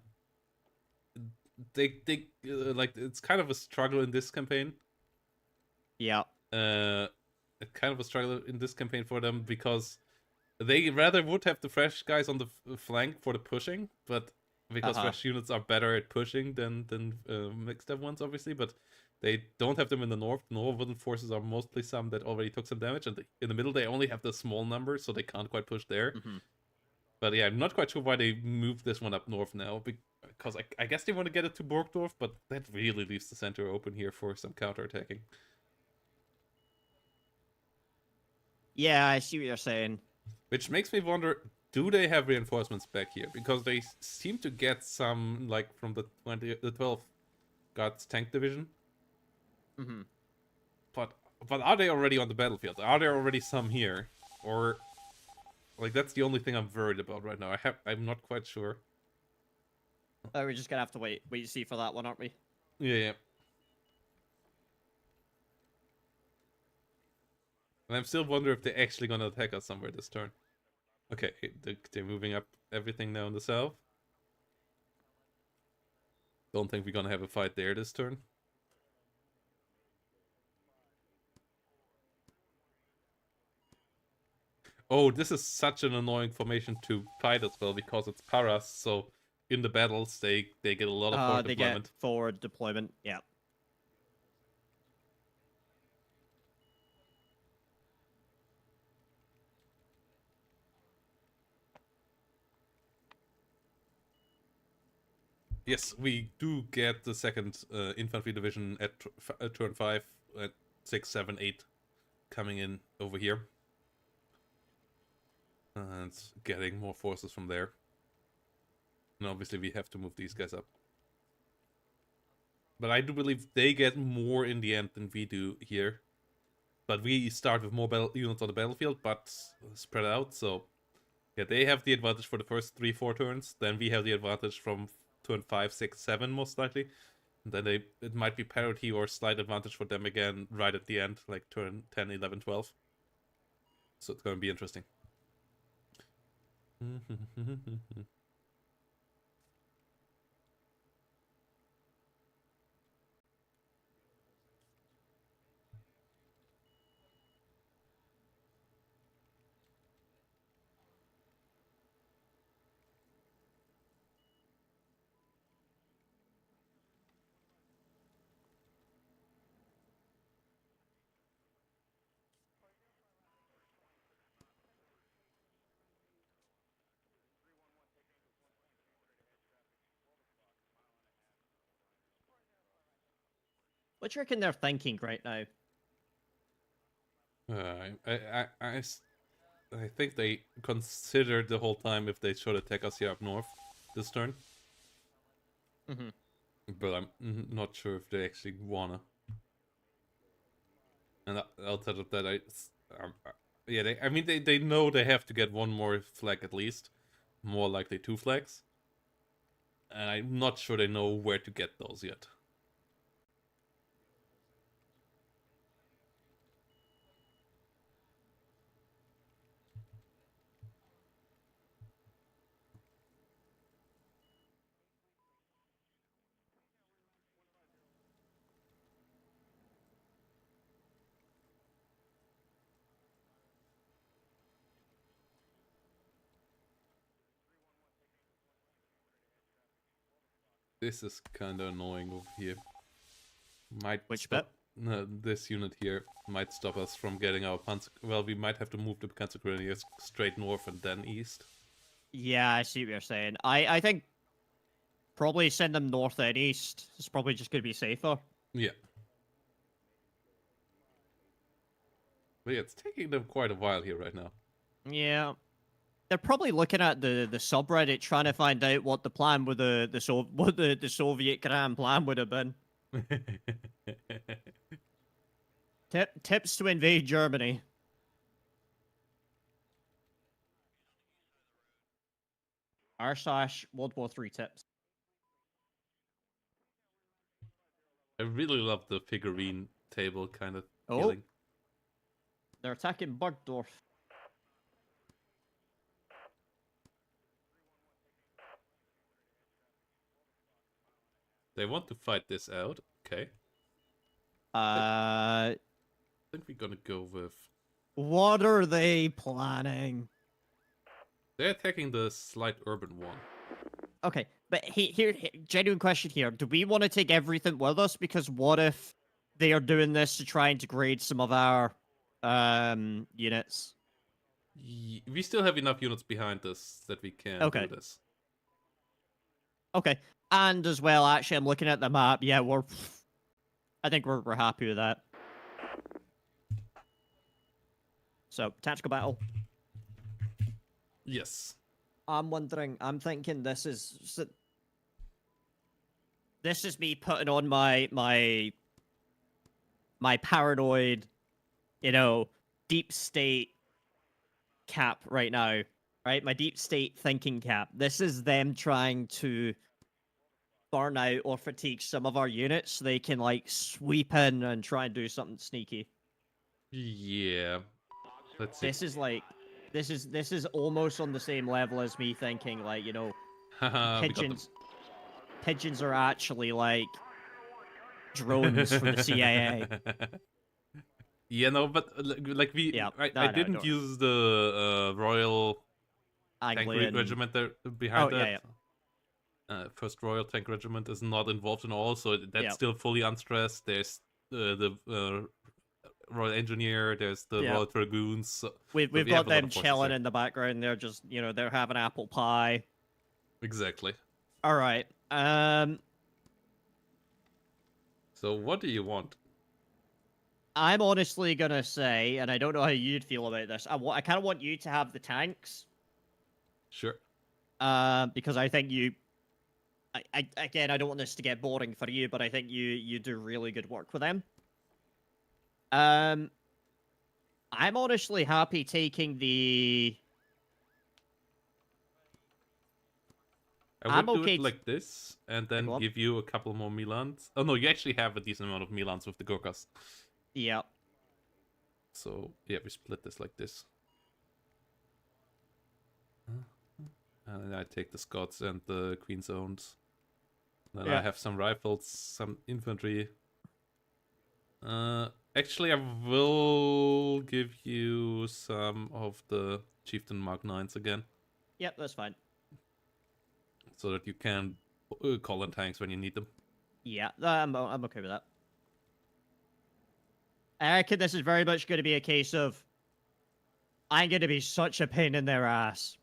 they like, it's kind of a struggle in this campaign. Yeah. Kind of a struggle in this campaign for them, because they rather would have the fresh guys on the flank for the pushing, but because fresh units are better at pushing than mixed up ones, obviously, but they don't have them in the north. Northern forces are mostly some that already took some damage, and in the middle they only have the small numbers, so they can't quite push there. But yeah, I'm not quite sure why they moved this one up north now, because I guess they want to get it to Burgdorf, but that really leaves the center open here for some counterattacking. Yeah, I see what you're saying. Which makes me wonder, do they have reinforcements back here? Because they seem to get some, like, from the 12th Guards Tank Division. But are they already on the battlefield? Are there already some here? Or, like, that's the only thing I'm worried about right now. I'm not quite sure. We're just gonna have to wait and see for that one, aren't we? Yeah. And I'm still wondering if they're actually gonna attack us somewhere this turn. Okay, they're moving up everything now in the south. Don't think we're gonna have a fight there this turn. Oh, this is such an annoying formation to fight as well, because it's paras, so in the battles they get a lot of forward deployment. Get forward deployment, yeah. Yes, we do get the second infantry division at turn 5, at 6, 7, 8 coming in over here. And getting more forces from there. And obviously we have to move these guys up. But I do believe they get more in the end than we do here. But we start with more units on the battlefield, but spread out, so... Yeah, they have the advantage for the first 3-4 turns, then we have the advantage from turn 5, 6, 7 most likely. And then it might be parity or slight advantage for them again right at the end, like turn 10, 11, 12. So it's going to be interesting. What do you reckon they're thinking right now? I think they considered the whole time if they should attack us here up north this turn. But I'm not sure if they actually wanna. And outside of that, yeah, they know they have to get one more flag at least, more likely 2 flags. And I'm not sure they know where to get those yet. This is kind of annoying over here. Which bit? This unit here might stop us from getting our Panzer... Well, we might have to move the Panzer Grenadiers straight north and then east. Yeah, I see what you're saying. I think probably send them north and east. It's probably just going to be safer. Yeah. But yeah, it's taking them quite a while here right now. Yeah. They're probably looking at the subreddit trying to find out what the plan with the Soviet grand plan would have been. Tips to invade Germany. r/World War III tips. I really love the figurine table kind of Oh. feeling. They're attacking Burgdorf. They want to fight this out. Okay. I think we're gonna go with... What are they planning? They're attacking the slight urban one. Okay, but here, genuine question here. Do we want to take everything with us? Because what if they are doing this to try and degrade some of our units? We still have enough units behind us that we can do this. Okay, and as well, actually, I'm looking at the map. Yeah, I think we're happy with that. So, tactical battle. Yes. I'm thinking this is me putting on my paranoid, deep state cap right now, right? My deep state thinking cap. This is them trying to burn out or fatigue some of our units so they can like sweep in and try and do something sneaky. Yeah. Let's see. This is almost on the same level as me thinking like, pigeons are actually like drones for the CIA. Yeah, no, but like I didn't use the Royal Tank Regiment there behind that. First Royal Tank Regiment is not involved in all, so that's still fully unstressed. There's the Royal Engineer, there's the Royal Dragoons. So we've got them chilling in the background. They're just, they're having apple pie. Exactly. All right. So what do you want? I'm honestly gonna say, and I don't know how you'd feel about this. I kind of want you to have the tanks. Sure. Because I think again, I don't want this to get boring for you, but I think you do really good work with them. I'm honestly happy taking the. I would do it like this, and then give you a couple more Milans. Oh no, you actually have a decent amount of Milans with the Gurkhas. Yeah. So yeah, we split this like this. And then I take the Scots and the Queen Zones. Then I have some rifles, some infantry. Actually, I will give you some of the Chieftain Mark 9s again. Yep, that's fine. So that you can call in tanks when you need them. Yeah, I'm okay with that. I reckon this is very much going to be a case of I'm going to be such a pain in their ass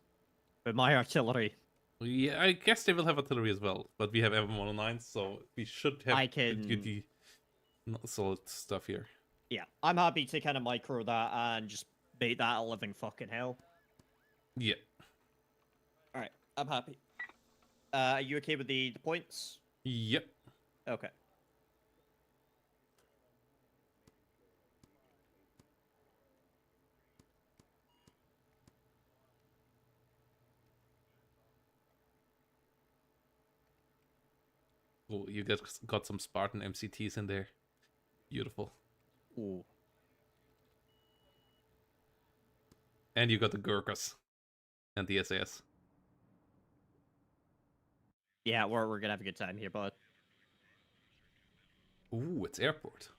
with my artillery. Yeah, I guess they will have artillery as well, but we have M109s, so we should have the solid stuff here. Yeah, I'm happy to kind of micro that and just bait that a living fucking hell. Yeah. Alright, I'm happy. Are you okay with the points? Yep. Okay. Oh, you got some Spartan MCTs in there. Beautiful. Ooh. And you got the Gurkhas and the SAS. Yeah, we're gonna have a good time here, bud. Ooh, it's airport.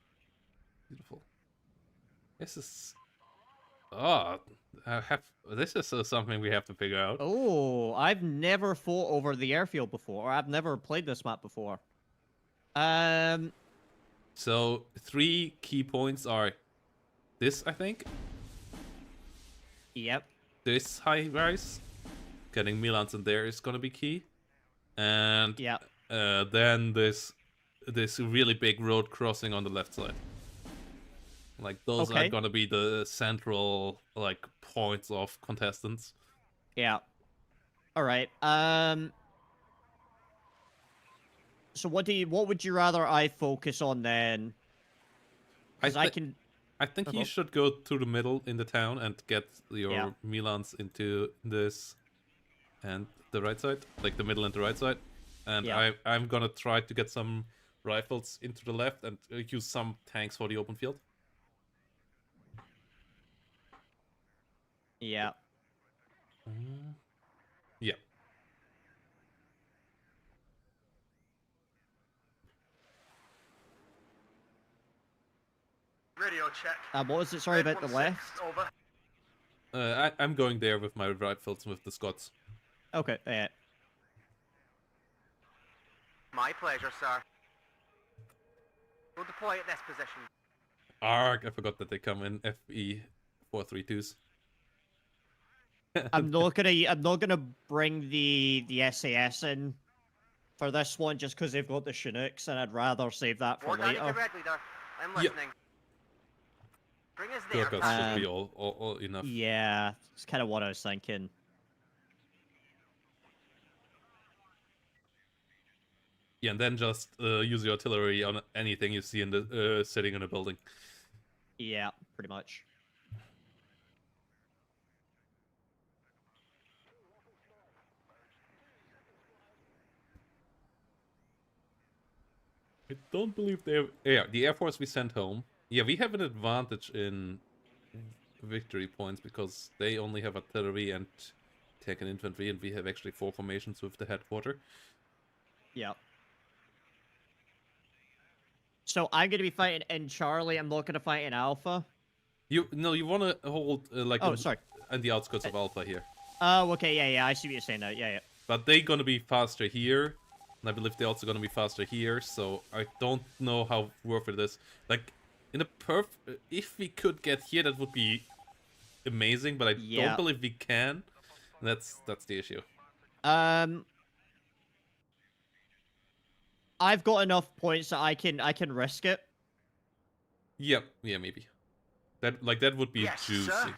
Beautiful. This is... Oh, this is something we have to figure out. Oh, I've never fought over the airfield before. I've never played this map before. So 3 key points are this, I think. Yep. This high rise, getting Milans in there is gonna be key, and then this really big road crossing on the left side. Like those are Okay. gonna be the central like points of contestants. Yeah. All right. So what would you rather I focus on then? Because I can. I think you Okay. should go to the middle in the town and get your Yeah. Milans into this and the right side, like the middle and the right side. And Yeah. I'm gonna try to get some rifles into the left and use some tanks for the open field. Yeah. Yeah. Radio check. What was it? Sorry Red about the 1-6, left. Over. I'm going there with my rifles with the Scots. Okay. Yeah. My pleasure, sir. We'll deploy at this position. Arg! I forgot that they come in FE 432s. I'm not gonna bring the SAS in for this one just because they've got the Chinooks, and I'd rather save that for More down later. to red leader. I'm Yeah. listening. Bring us there, Gurkhas Taxi. should be all enough. Yeah, it's kind of what I was thinking. Yeah, and then just use your artillery on anything you see in the sitting in a building. Yeah, pretty much. I don't believe they have... Yeah, the Air Force we sent home. Yeah, we have an advantage in victory points because they only have artillery and tank and infantry, and we have actually 4 formations with the headquarter. Yeah. So I'm gonna be fighting in Charlie. I'm not gonna fight in Alpha. You want to hold Sorry. on the outskirts of Alpha here, Oh, okay. Yeah. I see what you're saying now. Yeah. but they're gonna be faster here, and I believe they're also gonna be faster here. So I don't know how worth it is. Like in a if we could get here, that would be amazing. But I Yeah. don't believe we can. That's the issue. I've got enough points that I can risk it. Yeah, maybe. That would be Yes, juicy sir.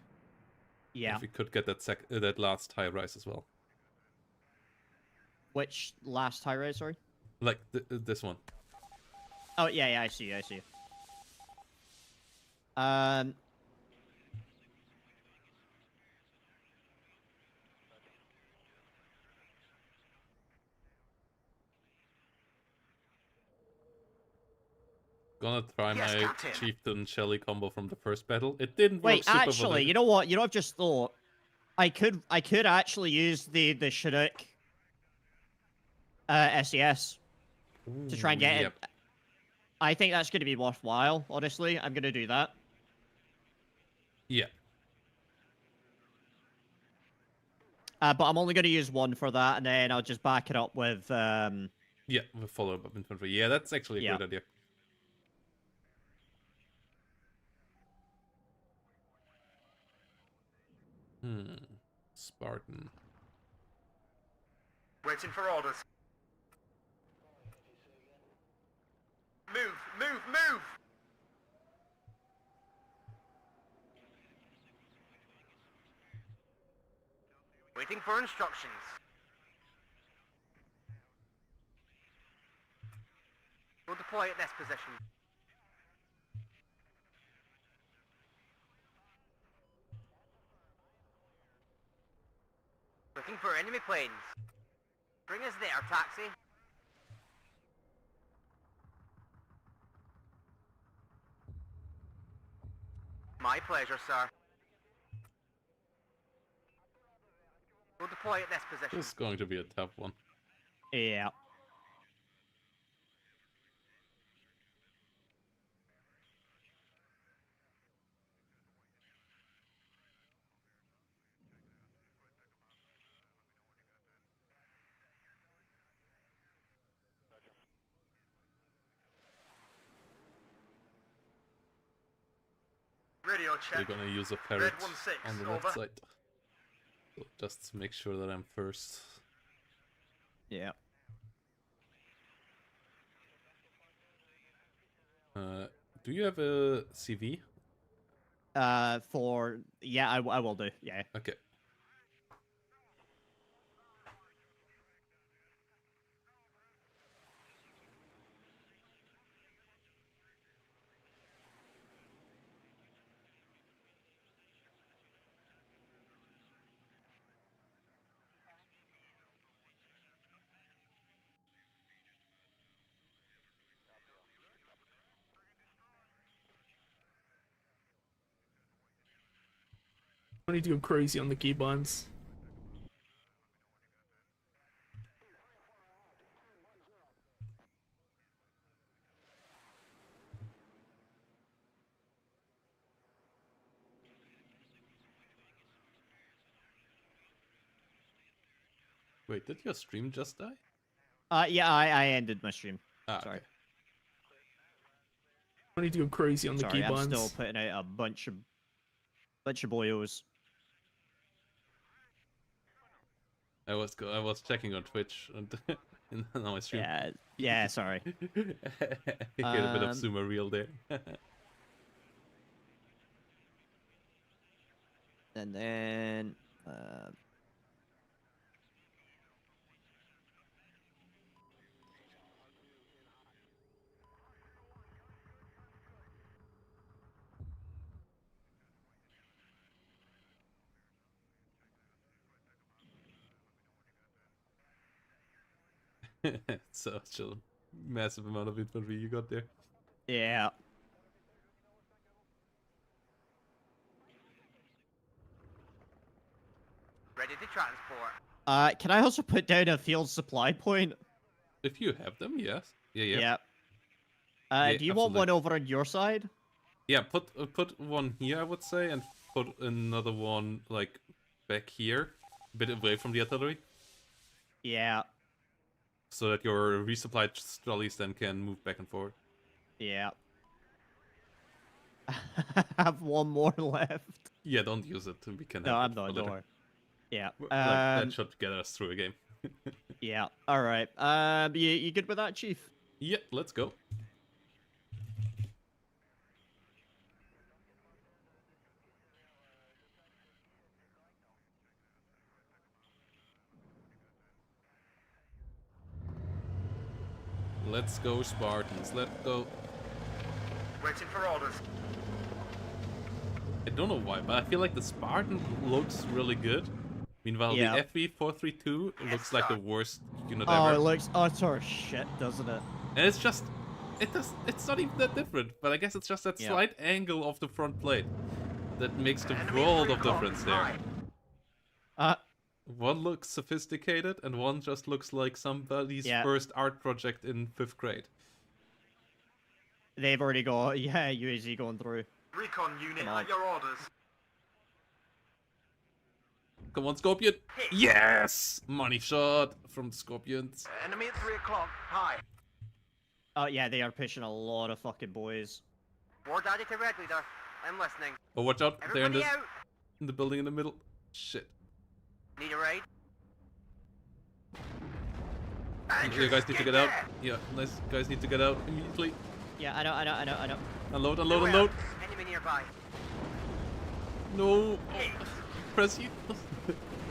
Yeah. if we could get that last high rise as well. Which last high rise? Sorry. Like this one. Oh yeah. I see. Gonna try Yes, my Captain. Chieftain Shelly combo from the first battle. It didn't work Wait, super well. actually, you know what? I've just thought I could actually use the Chinook SES to try and get Yep. it. I think that's going to be worthwhile. Honestly, I'm going to do that. Yeah. But I'm only going to use one for that, and then I'll just back it up with. Yeah, with follow-up of infantry. Yeah, that's actually a Yeah. great idea. Spartan. Waiting for orders. Move! Waiting for instructions. We'll deploy at this position. Looking for enemy planes. Bring us there, Taxi. My pleasure, sir. We'll deploy at this position. This is going to be a tough one. Yeah. Radio We're check. gonna use a parrot 1-6, on the left over. side. So just to make sure that I'm first. Yeah. Do you have a CV? For yeah, I will do. Yeah. Okay. I need to go crazy on the keybinds. Wait, did your stream just die? Yeah, I ended my stream. Ah, Sorry. okay. I need to go crazy on the Sorry, I'm keybinds. still putting out a bunch of boyos. I was checking on Twitch and on my stream. Yeah, sorry. Get a bit of sumo reel there. And then Such a massive amount of infantry you got there. yeah. Ready to transport. Can I also put down a field supply point? If you have them, yes. Yeah. Yeah. Yeah, Do you want absolutely. one over on your side? Yeah, put one here, I would say, and put another one like back here, a bit away from the artillery, Yeah. so that your resupply trolleys then can move back and forward. Yeah. I have one more left. Yeah, don't use it. We can. No, have I'm it not. for Don't later. worry. Yeah. Like, that should get us through a game. Yeah. All right. You good with that, Chief? Yeah, let's go. Let's go, Spartans. Let's go. Waiting for orders. I don't know why, but I feel like the Spartan looks really good. Meanwhile, Yeah. the FV432 looks like the worst unit Oh, ever. it looks utter shit, doesn't it? And it's just, it's not even that different. But I guess it's just that Yeah. slight angle of the front plate that makes the Enemy world of recon difference there. high. One looks sophisticated, and one just looks like somebody's Yeah. first art project in 5th grade. They've already got UAZ going through. Recon unit Come on. at your orders. Come on, Scorpion! Yes! Money shot from the Scorpions. Enemy at 3 o'clock. High. Oh yeah, they are pushing a lot of fucking boys. War daddy to red leader. I'm listening. Oh, watch out! They're in Everybody the, out. in the building in the middle. Shit. Need a raid? You guys need to get out. Yeah, nice. Guys need to get out immediately. Yeah, I know. Unload, unload, Nowhere. unload. Enemy nearby. No. Oh. Press you.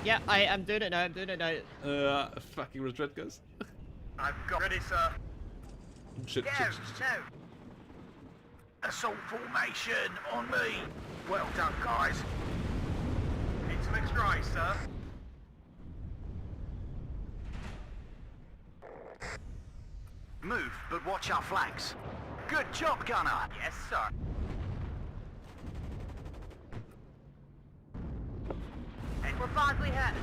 Yeah, I'm doing it now. Fucking retreat, guys. I've got ready, sir. Shit, Get shit, out, shit. now. Assault formation on me. Well done, guys. Need some extra eyes, sir. Move, but watch our flanks. Good job, gunner. Yes, sir. And we're badly hit.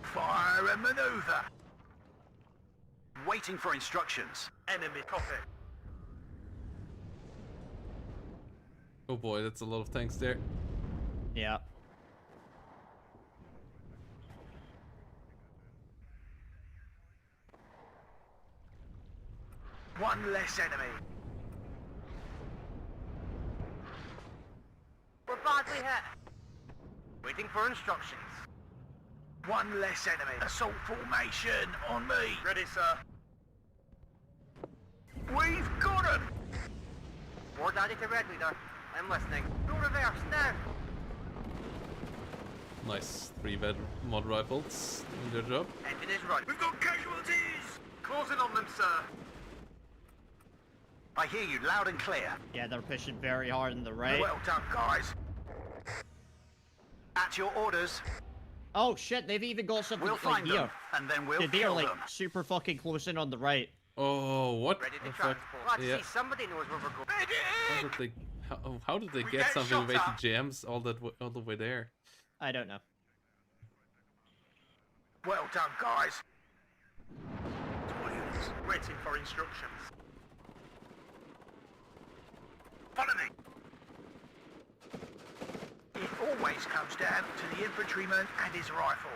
Fire and maneuver. Waiting for instructions. Enemy copy. Oh boy, that's a lot of tanks there. Yeah. One less enemy. We're badly hit. Waiting for instructions. One less enemy. Assault formation on me. Ready, sir. We've got him. War daddy to red leader. I'm listening. No reverse, now! Nice 3-bed mod rifles doing their job. Engine is running. We've got casualties! Closing on them, sir. I hear you loud and clear. Yeah, they're pushing very hard on the right. Well done, guys. At your orders, Oh shit, they've even got something we'll like find here. them, and then we'll They're kill like them. super fucking close in on the right. Oh, what Ready to the fuck? transport. Glad to Yeah. see somebody knows where we're going. How Medic! did how did they We get get something shot with 80 at. jams all the way there? I don't know. Well done, guys. All units, waiting for instructions. Follow me. It always comes down to the infantryman and his rifle.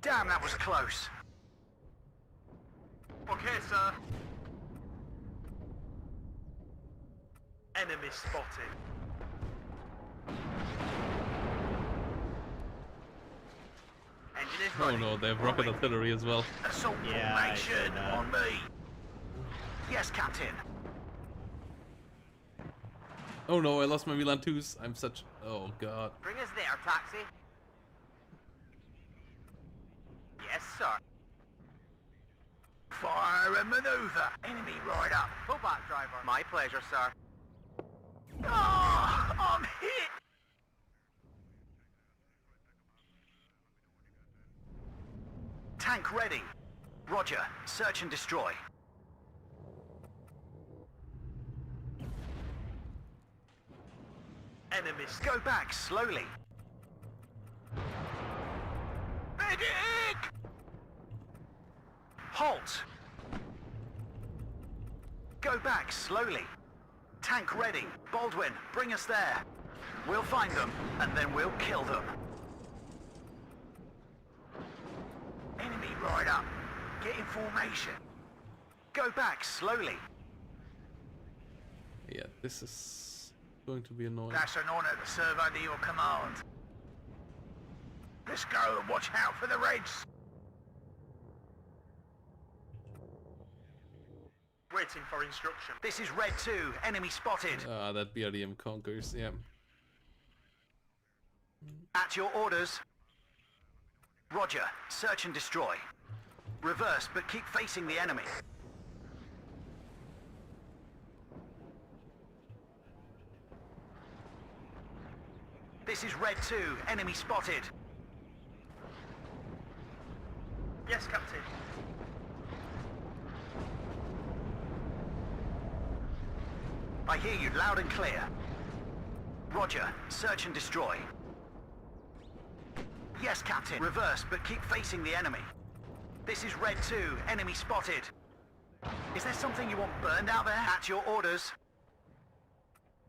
Damn, that was close. Okay, sir. Enemy spotted. Engine is Oh running. no, they have rocket artillery as well. Assault Yeah, I formation said that. on me. Yes, Captain. Oh no, I lost my Milan 2s. I'm such... Oh god. Bring us there, taxi. Yes, sir. Fire and maneuver. Enemy right up. Pull back, driver. My pleasure, sir. Ah, I'm hit. Tank ready. Roger. Search and destroy. Enemies. Go back slowly. Medic! Halt. Go back slowly. Tank ready. Baldwin, bring us there. We'll find them, and then we'll kill them. Enemy right up. Get in formation. Go back slowly. Yeah, this is going to be annoying. That's an honor to serve under your command. Let's go and watch out for the Reds. Waiting for instruction. This is Red 2. Enemy spotted. Ah, that BRDM conquers, yeah. At your orders. Roger. Search and destroy. Reverse, but keep facing the enemy. This is Red 2. Enemy spotted. Yes, Captain. I hear you loud and clear. Roger. Search and destroy. Yes, Captain. Reverse, but keep facing the enemy. This is Red 2. Enemy spotted. Is there something you want burned out there? At your orders.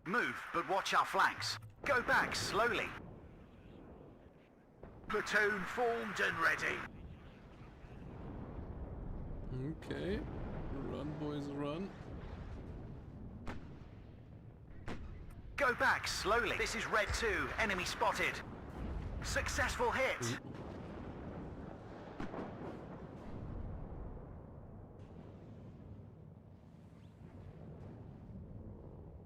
Move, but watch our flanks. Go back slowly. Platoon formed and ready. Okay. Run, boys, run. Go back slowly. This is Red 2. Enemy spotted. Successful hit.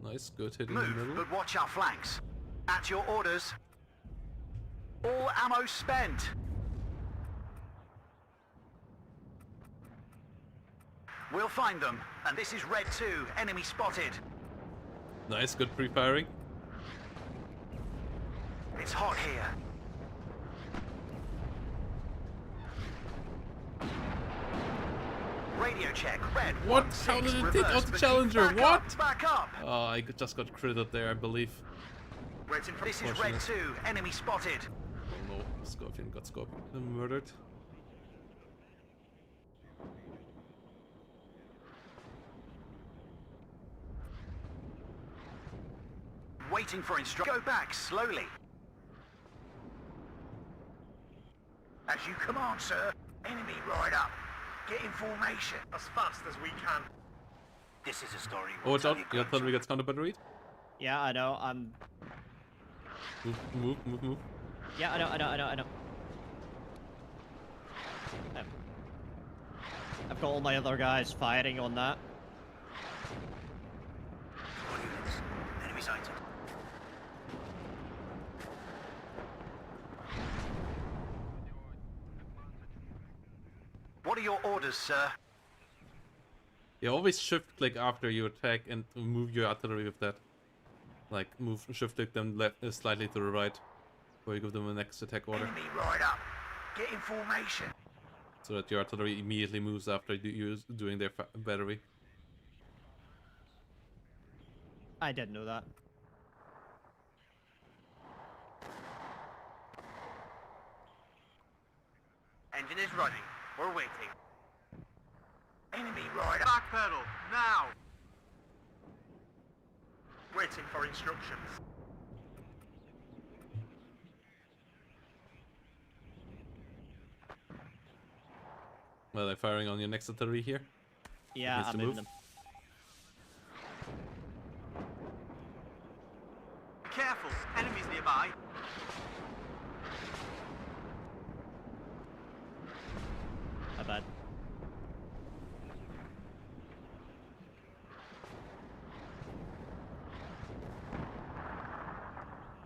Nice, good hit in the Move, middle. but watch our flanks. At your orders. All ammo spent. We'll find them. And this is Red 2. Enemy spotted. Nice, good pre-firing. It's hot here. Radio check. Red. What? 1-6. How did it Reverse, take out the but keep Challenger? back What? Up, back up. Oh, I just got critted there, I believe. Waiting for This is Red 2. Enemy spotted. Oh no, Scorpion got murdered. Waiting for instruction. Go back slowly. As you command, sir. Enemy right up. Get in formation as fast as we can. This is a story. Oh, watch out, your artillery gets counter-batteried. Yeah, I know. I'm. Move. Yeah, I know. I've got all my other guys firing on that. What are your orders, sir? You always shift click after you attack and move your artillery with that. Like move shift click them left slightly to the right, before you give them the next attack order, Enemy right up. Get in formation. so that your artillery immediately moves after you doing their battery. I didn't know that. Engine is running. We're waiting. Enemy right up. Back pedal, now! Waiting for instructions. Well, they're firing on your next artillery here. Yeah, Needs to I'm in move. them. Careful, enemies nearby. My bad.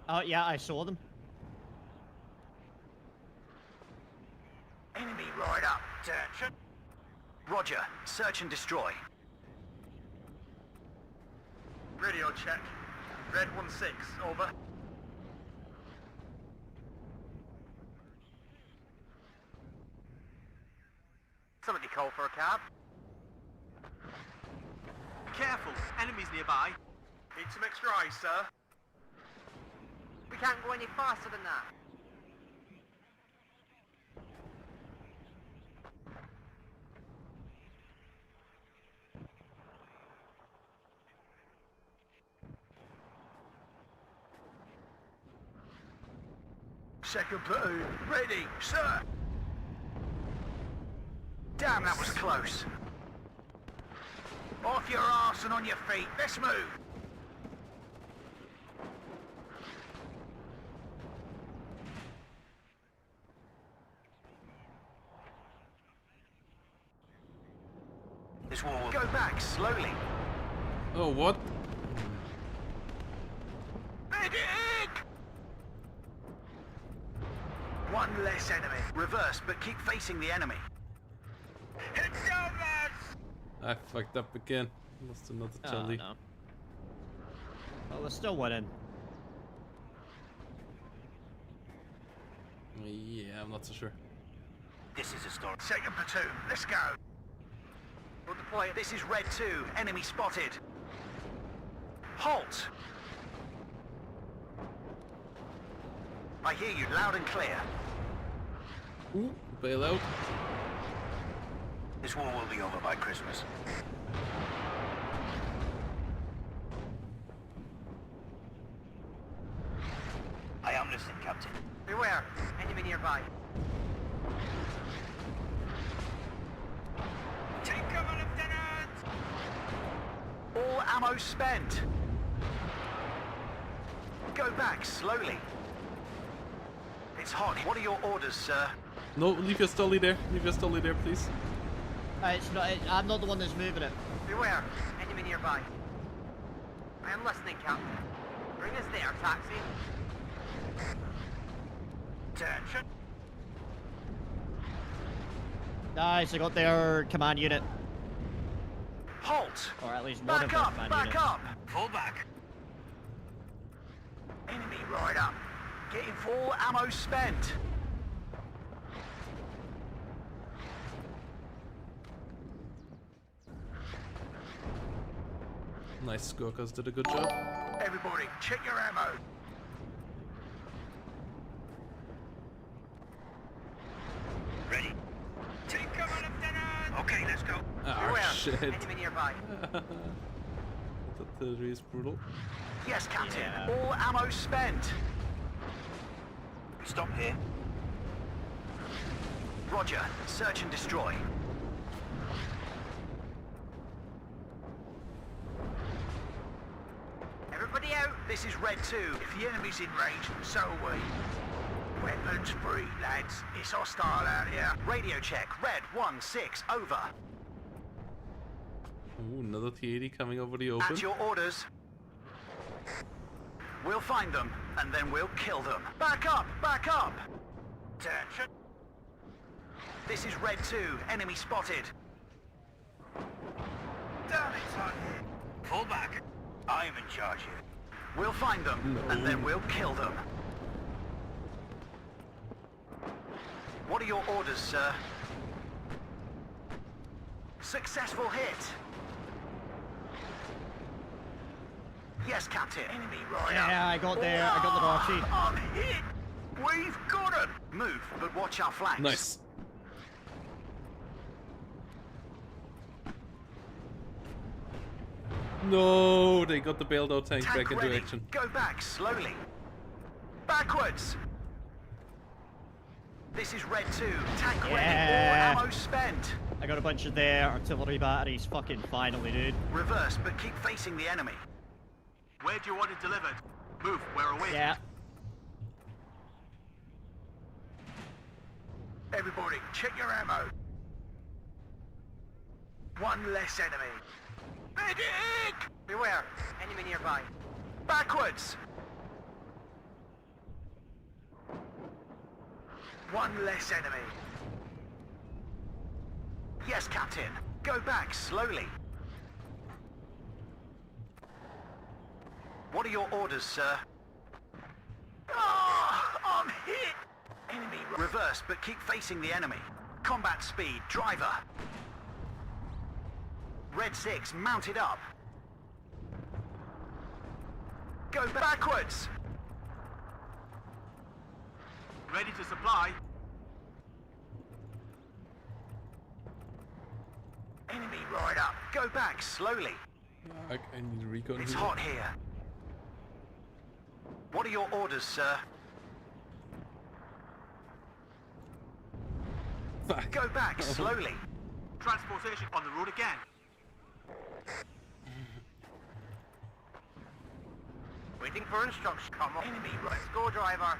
Oh, yeah, I saw them. Enemy right up. Attention. Roger. Search and destroy. Radio check. Red 1-6, over. Somebody call for a cab. Careful, enemies nearby. Need some extra eyes, sir. We can't go any faster than that. Second platoon. Ready, sir. Damn, that was close. Off your arse and on your feet. Let's move. This wall will go back slowly. Oh, what? Medic! One less enemy. Reverse, but keep facing the enemy. It's over! I fucked up again. Lost another Oh, Charlie. no. Well, we're still winning. Yeah, I'm not so sure. This is a start. Second platoon, let's go. We'll deploy it. This is Red 2, enemy spotted. Halt! I hear you loud and clear. Ooh, bail out. This war will be over by Christmas. I am listening, Captain. Beware, enemy nearby. Take cover, Lieutenant! All ammo spent. Go back slowly. It's hot. What are your orders, sir? No, leave your stolly there. Leave your stolly there, please. It's not. I'm not the one that's moving it. Beware, enemy nearby. I am listening, Captain. Bring us there, taxi. Attention. Nice, I got their command unit. Halt! Or at least one of Back their up! command Back units. up! Fall back. Enemy right up. Getting full ammo spent. Nice, Gurkhas did a good job. Everybody, check your ammo. Ready. Take cover, Lieutenant! Okay, let's go. Ah, Beware, shit. enemy nearby. That artillery is brutal. Yes, Captain. Yeah. All ammo spent. Stop here. Roger. Search and destroy. Everybody out. This is Red 2. If the enemy's in range, so are we. Weapons free, lads. It's hostile out here. Radio check. Red 1-6. Over. Ooh, another T-80 coming over the open. At your orders. We'll find them, and then we'll kill them. Back up! Back up! Attention. This is Red 2. Enemy spotted. Damn, it's hot here. Fall back. I'm in charge here. We'll find them, and then we'll kill them. What are your orders, sir? Successful hit. Yes, Captain. Enemy right up. Yeah, I got there. I got the Archie. I'm hit. We've got him. Move, but watch our flanks. Nice. No, they got the bailed out tank back into ready. action. Go back slowly. Backwards. This is Red 2. Tank ready. Yeah. All ammo spent. I got a bunch of their artillery batteries. Fucking finally, dude. Reverse, but keep facing the enemy. Where do you want it delivered? Move, we're away. Yeah. Everybody, check your ammo. One less enemy. Medic! Beware. Enemy nearby. Backwards! One less enemy. Yes, Captain. Go back slowly. What are your orders, sir? Ah, I'm hit! Enemy reverse, but keep facing the enemy. Combat speed, driver. Red 6, mounted up. Go backwards! Ready to supply. Enemy right up. Go back slowly. I need recon. It's here. hot here. What are your orders, sir? Fuck. Go back slowly. Transportation on the road again. Waiting for instructions. Come on. Enemy right. Let's go, driver.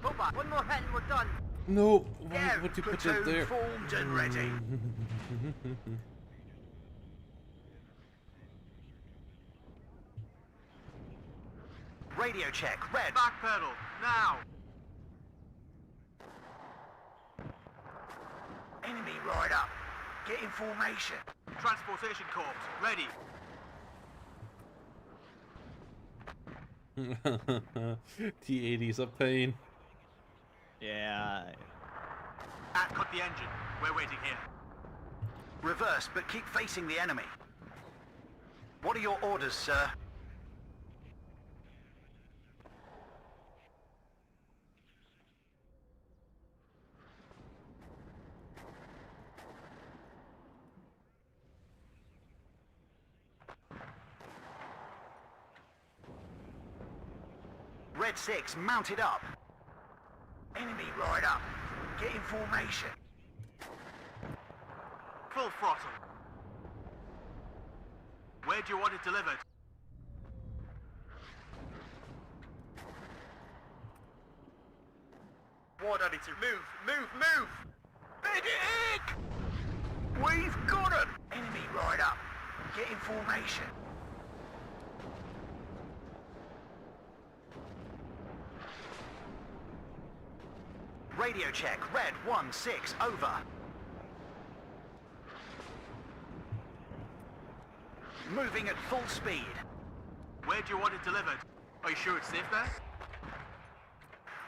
Go back. One more hit and we're done. No, why Yeah, would you put platoon that there? formed and ready. Radio check, red. Back pedal, now. Enemy right up. Get in formation. Transportation corps, ready. T-80's a pain. Yeah. Cut the engine. We're waiting here. Reverse, but keep facing the enemy. What are your orders, sir? Red 6, mounted up. Enemy right up. Get in formation. Full throttle. Where do you want it delivered? Ward on it to move, move, move! Medic! We've got him! Enemy right up. Get in formation. Radio check, red 1-6, over. Moving at full speed. Where do you want it delivered? Are you sure it's safe there?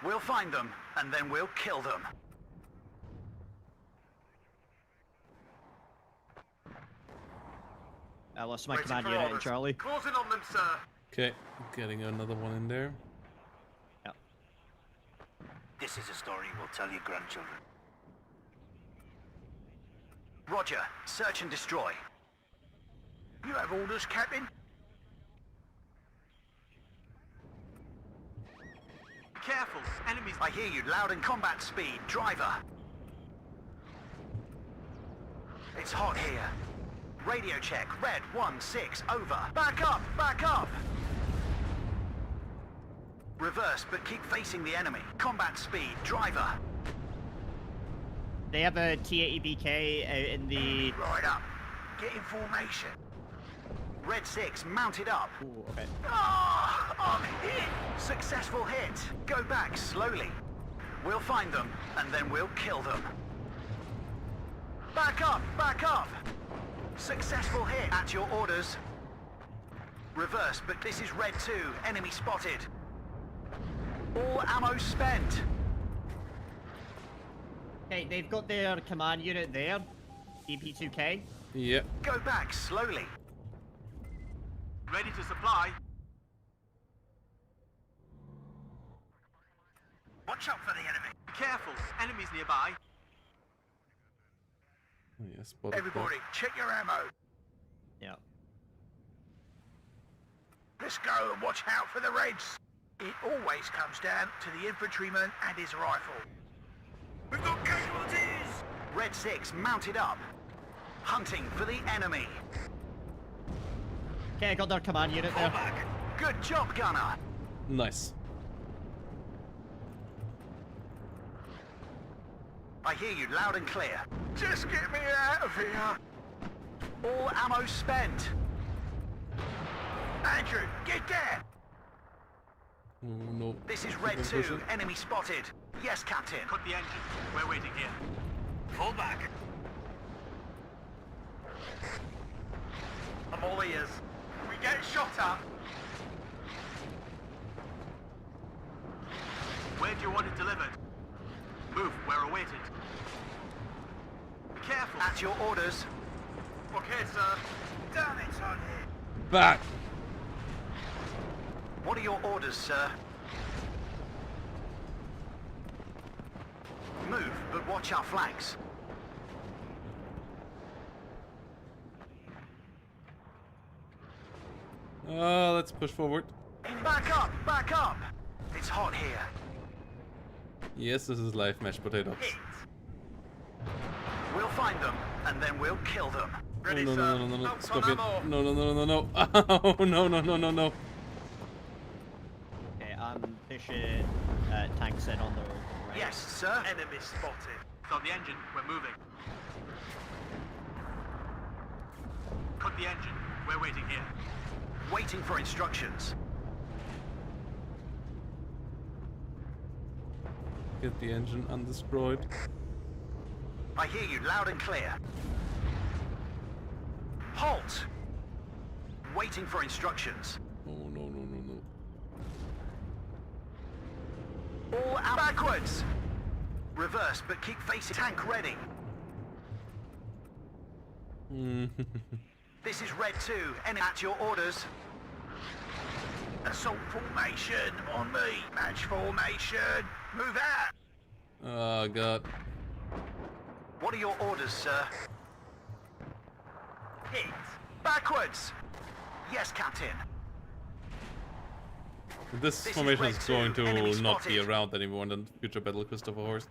We'll find them, and then we'll kill them. I lost my command unit in Charlie. Closing on them, sir. Okay, getting another one in there. Yep. This is a story we'll tell your grandchildren. Roger. Search and destroy. You have orders, Captain? Careful, enemies. I hear you loud and combat speed, driver. It's hot here. Radio check, red 1-6, over. Back up, back up! Reverse, but keep facing the enemy. Combat speed, driver. They have a T-80BK out in the... Right up. Get in formation. Red 6, mounted up. Ooh, okay. Ah, I'm hit! Successful hit. Go back slowly. We'll find them, and then we'll kill them. Back up! Back up! Successful hit at your orders. Reverse, but this is Red 2. Enemy spotted. All ammo spent. Okay, they've got their command unit there. DP2K. Yeah. Go back slowly. Ready to supply. Watch out for the enemy. Be careful, enemies nearby. Oh, yeah, spotted. Everybody, check your ammo. Yeah. Let's go and watch out for the Reds. It always comes down to the infantryman and his rifle. We've got casualties! Red 6 mounted up. Hunting for the enemy. Okay, I got their command unit Fall there. back. Good job, gunner. Nice. I hear you loud and clear. Just get me out of here. All ammo spent. Andrew, get down. Oh no. This is Red 2. Enemy spotted. Yes, Captain. Cut the engine. We're waiting here. Fall back. I'm all ears. We get shot at. Where do you want it delivered? Move, we're awaited. Be careful. At your orders. Okay, sir. Damn it, on here. Back. What are your orders, sir? Move, but watch our flanks. Let's push forward. Back up! Back up! It's hot here. Yes, this is live mashed potatoes. Hit. We'll find them, and then we'll kill them. Oh, Ready, no, sir? no, no, no, no, Out stop on it. ammo. No, no, no, no, no, no. Oh, no, no, no, no, no. Okay, I'm pushing tanks in on the right. Yes, sir. Enemy spotted. It's on the engine. We're moving. Cut the engine. We're waiting here. Waiting for instructions. Get the engine undestroyed. I hear you loud and clear. Halt! Waiting for instructions. Oh, no, no, no, All out backwards! Reverse, but keep facing tank ready. no. This is Red 2, enemy at your orders. Assault formation on me. Match formation. Move out. Oh, God. What are your orders, sir? Hit. Backwards. Yes, Captain. This is formation Red is going 2, enemy to not be spotted. around anymore in the future battle, Christopher Horst.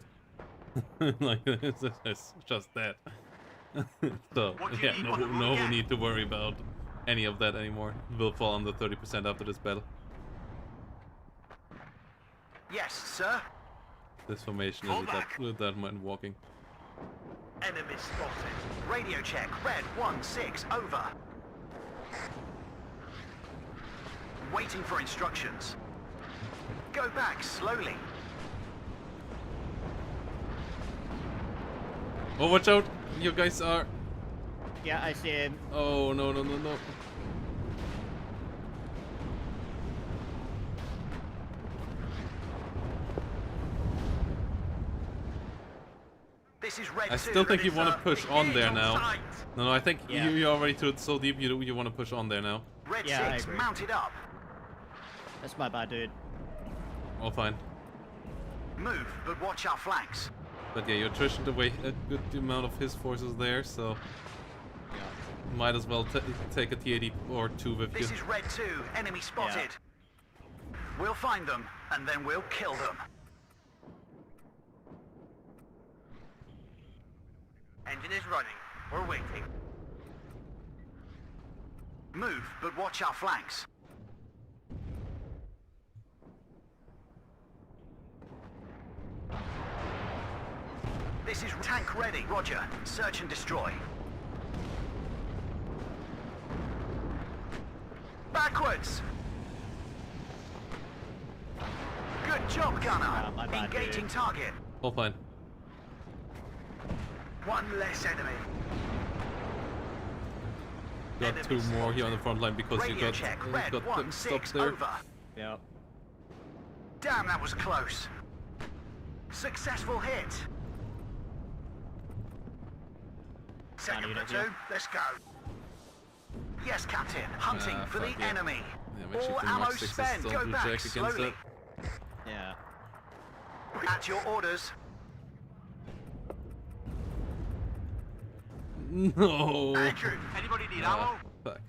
Like, it's just that. So, What do you yeah, need? no, What do we no get? need to worry about any of that anymore. We'll fall under 30% after this battle. Yes, sir. This formation Fall is back. with that man walking. Enemy spotted. Radio check. Red 1-6, over. Waiting for instructions. Go back slowly. Oh, watch out! You guys are... Yeah, I see him. Oh, no, no, no, no. This is Red 2. I still think you Ready, want to sir. push on Engage there now. sight. No, I think Yeah. you already took it so deep you want to push on there now. Red Yeah, I 6 agree. mounted up. That's my bad, dude. All fine. Move, but watch our flanks. But yeah, you attritioned away a good amount of his forces there, so Yeah. might as well take a T-80 or two with you. This is Red 2, enemy spotted. We'll find them, and then we'll kill them. Engine is running. We're waiting. Move, but watch our flanks. This is tank ready. Roger. Search and destroy. Backwards! Good job, gunner. My bad, Engaging dude. target. All fine. One less enemy. Got two more here on the front line because you Radio got, check. you Red got them 1-6 stopped there. over. Yeah. Damn, that was close. Successful hit. Second unit platoon, here. let's go. Yes, Captain. Hunting for the fuck yeah. enemy. Yeah, I'm actually All pretty ammo much sixes spent. don't Go do back jack against slowly. Yeah. At your orders. No. Andrew, anybody need ammo? Fuck.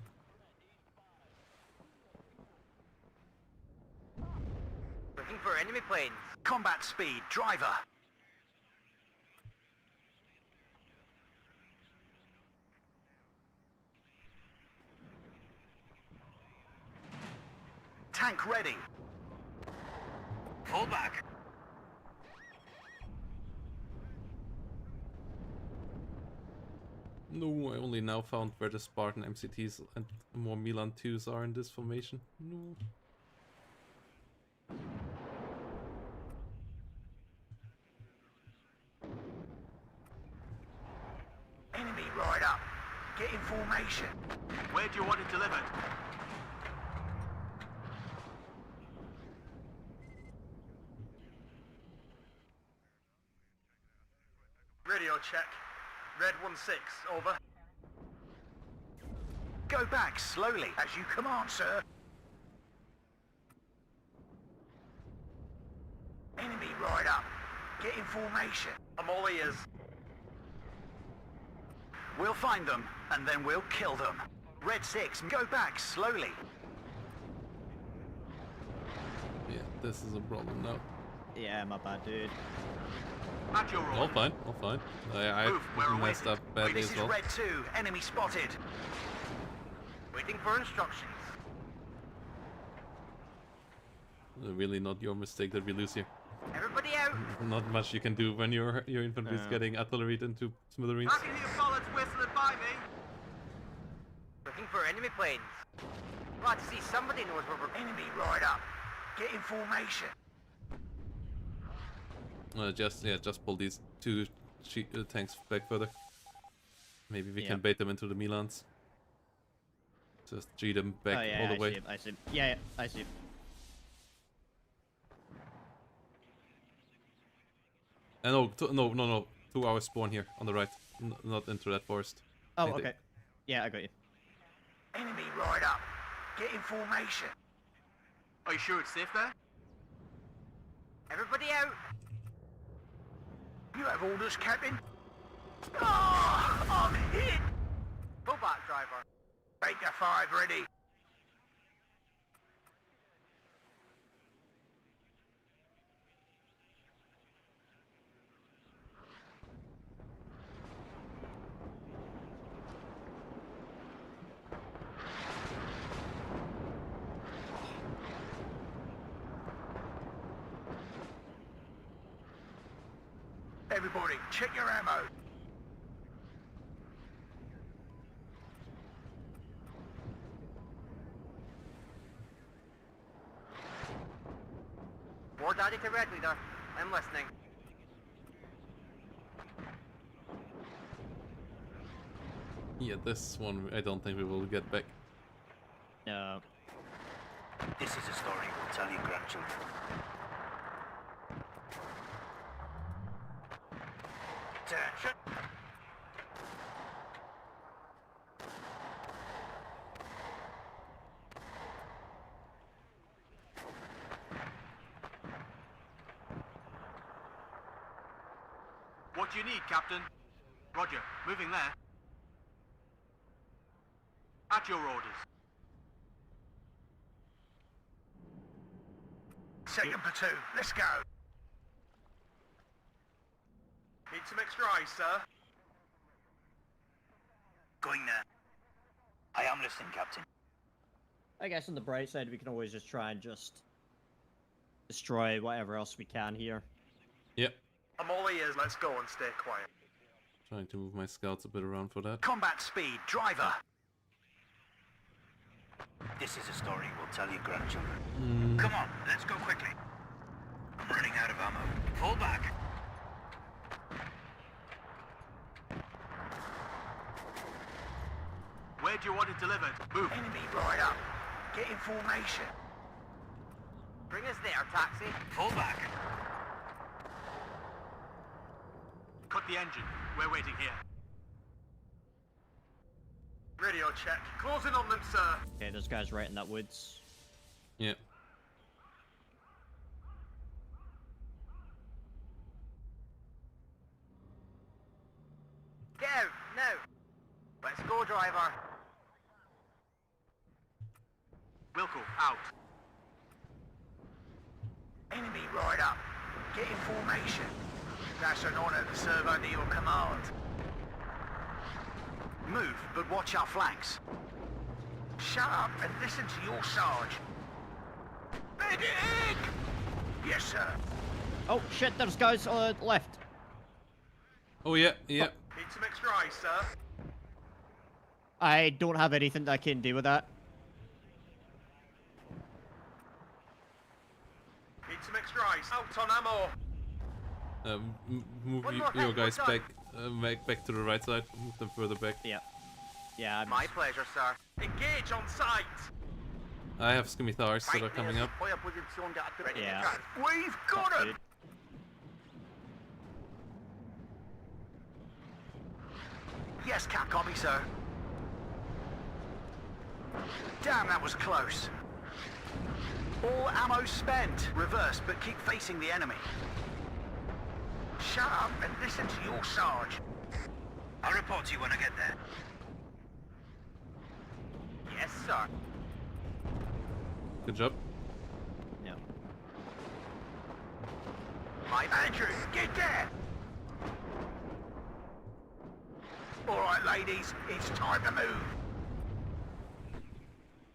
Looking for enemy planes. Combat speed, driver. Tank ready. Pull back. No, I only now found where the Spartan MCTs and more Milan 2s are in this formation. No. Enemy right up. Get in formation. Where do you want it delivered? Radio check. Red 1-6, over. Go back slowly, as you command, sir. Enemy right up. Get in formation. I'm all ears. We'll find them, and then we'll kill them. Red 6, go back slowly. Yeah, this is a problem now. Yeah, my bad, dude. At your All order. fine, all fine. I Move, we're messed awaiting. up badly This as is well. Red 2, enemy spotted. Waiting for instructions. Really not your mistake that we lose here. Everybody out. Not much you can do when your infantry is getting artilleried into smithereens. I can hear bullets whistling by me. Looking for enemy planes. Glad to see somebody knows where we're... Enemy right up. Get in formation. Just pull these two tanks back further. Maybe we Yeah. can bait them into the Milans. Just G them back Oh, yeah, all the way. I see him. Yeah, I see him. No, no. 2 hours spawn here on the right, not into that forest. Oh, Think they- okay. Yeah, I got you. Enemy right up. Get in formation. Are you sure it's safe there? Everybody out. You have orders, Captain? Ah, I'm hit! Pull back, driver. Baker 5 ready. Everybody, check your ammo. War daddy to red leader. I'm listening. Yeah, this one I don't think we will get back. No. This is a story we'll tell your grandchildren. Attention. What do you need, Captain? Roger. Moving there. At your orders. Second platoon, let's go. Need some extra eyes, sir. Going there. I am listening, Captain. I guess on the bright side, we can always just try and just destroy whatever else we can here. Yep. I'm all ears. Let's go and stay quiet. Trying to move my scouts a bit around for that. Combat speed, driver. This is a story we'll tell your grandchildren. Come on, let's go quickly. I'm running out of ammo. Pull back. Where do you want it delivered? Move. Enemy right up. Get in formation. Bring us there, taxi. Fall back. Cut the engine. We're waiting here. Radio check. Closing on them, sir. Okay, those guys right in that woods. Yeah. Get out, now. Let's go, driver. Wilco, out. Enemy right up. Get in formation. That's an honor to serve under your command. Move, but watch our flanks. Shut up and listen to your sarge. Medic! Yes, sir. Oh shit, there's guys on the left. Oh yeah, yeah. Need some extra ice, sir. I don't have anything that can deal with that. Need some extra ice. Out on ammo. Move One more your hit, guys we're back, back to the right side. Move them further back. Yeah. Yeah, My pleasure, sir. Engage on sight. I have scimitars that are coming up. Yeah. We've got Fuck, him. dude. Yes, Cap, copy, sir. Damn, that was close. All ammo spent. Reverse, but keep facing the enemy. Shut up and listen to your sarge. I'll report to you when I get there. Yes, sir. Good job. No. My Andrew, get there! All right, ladies, it's time to move.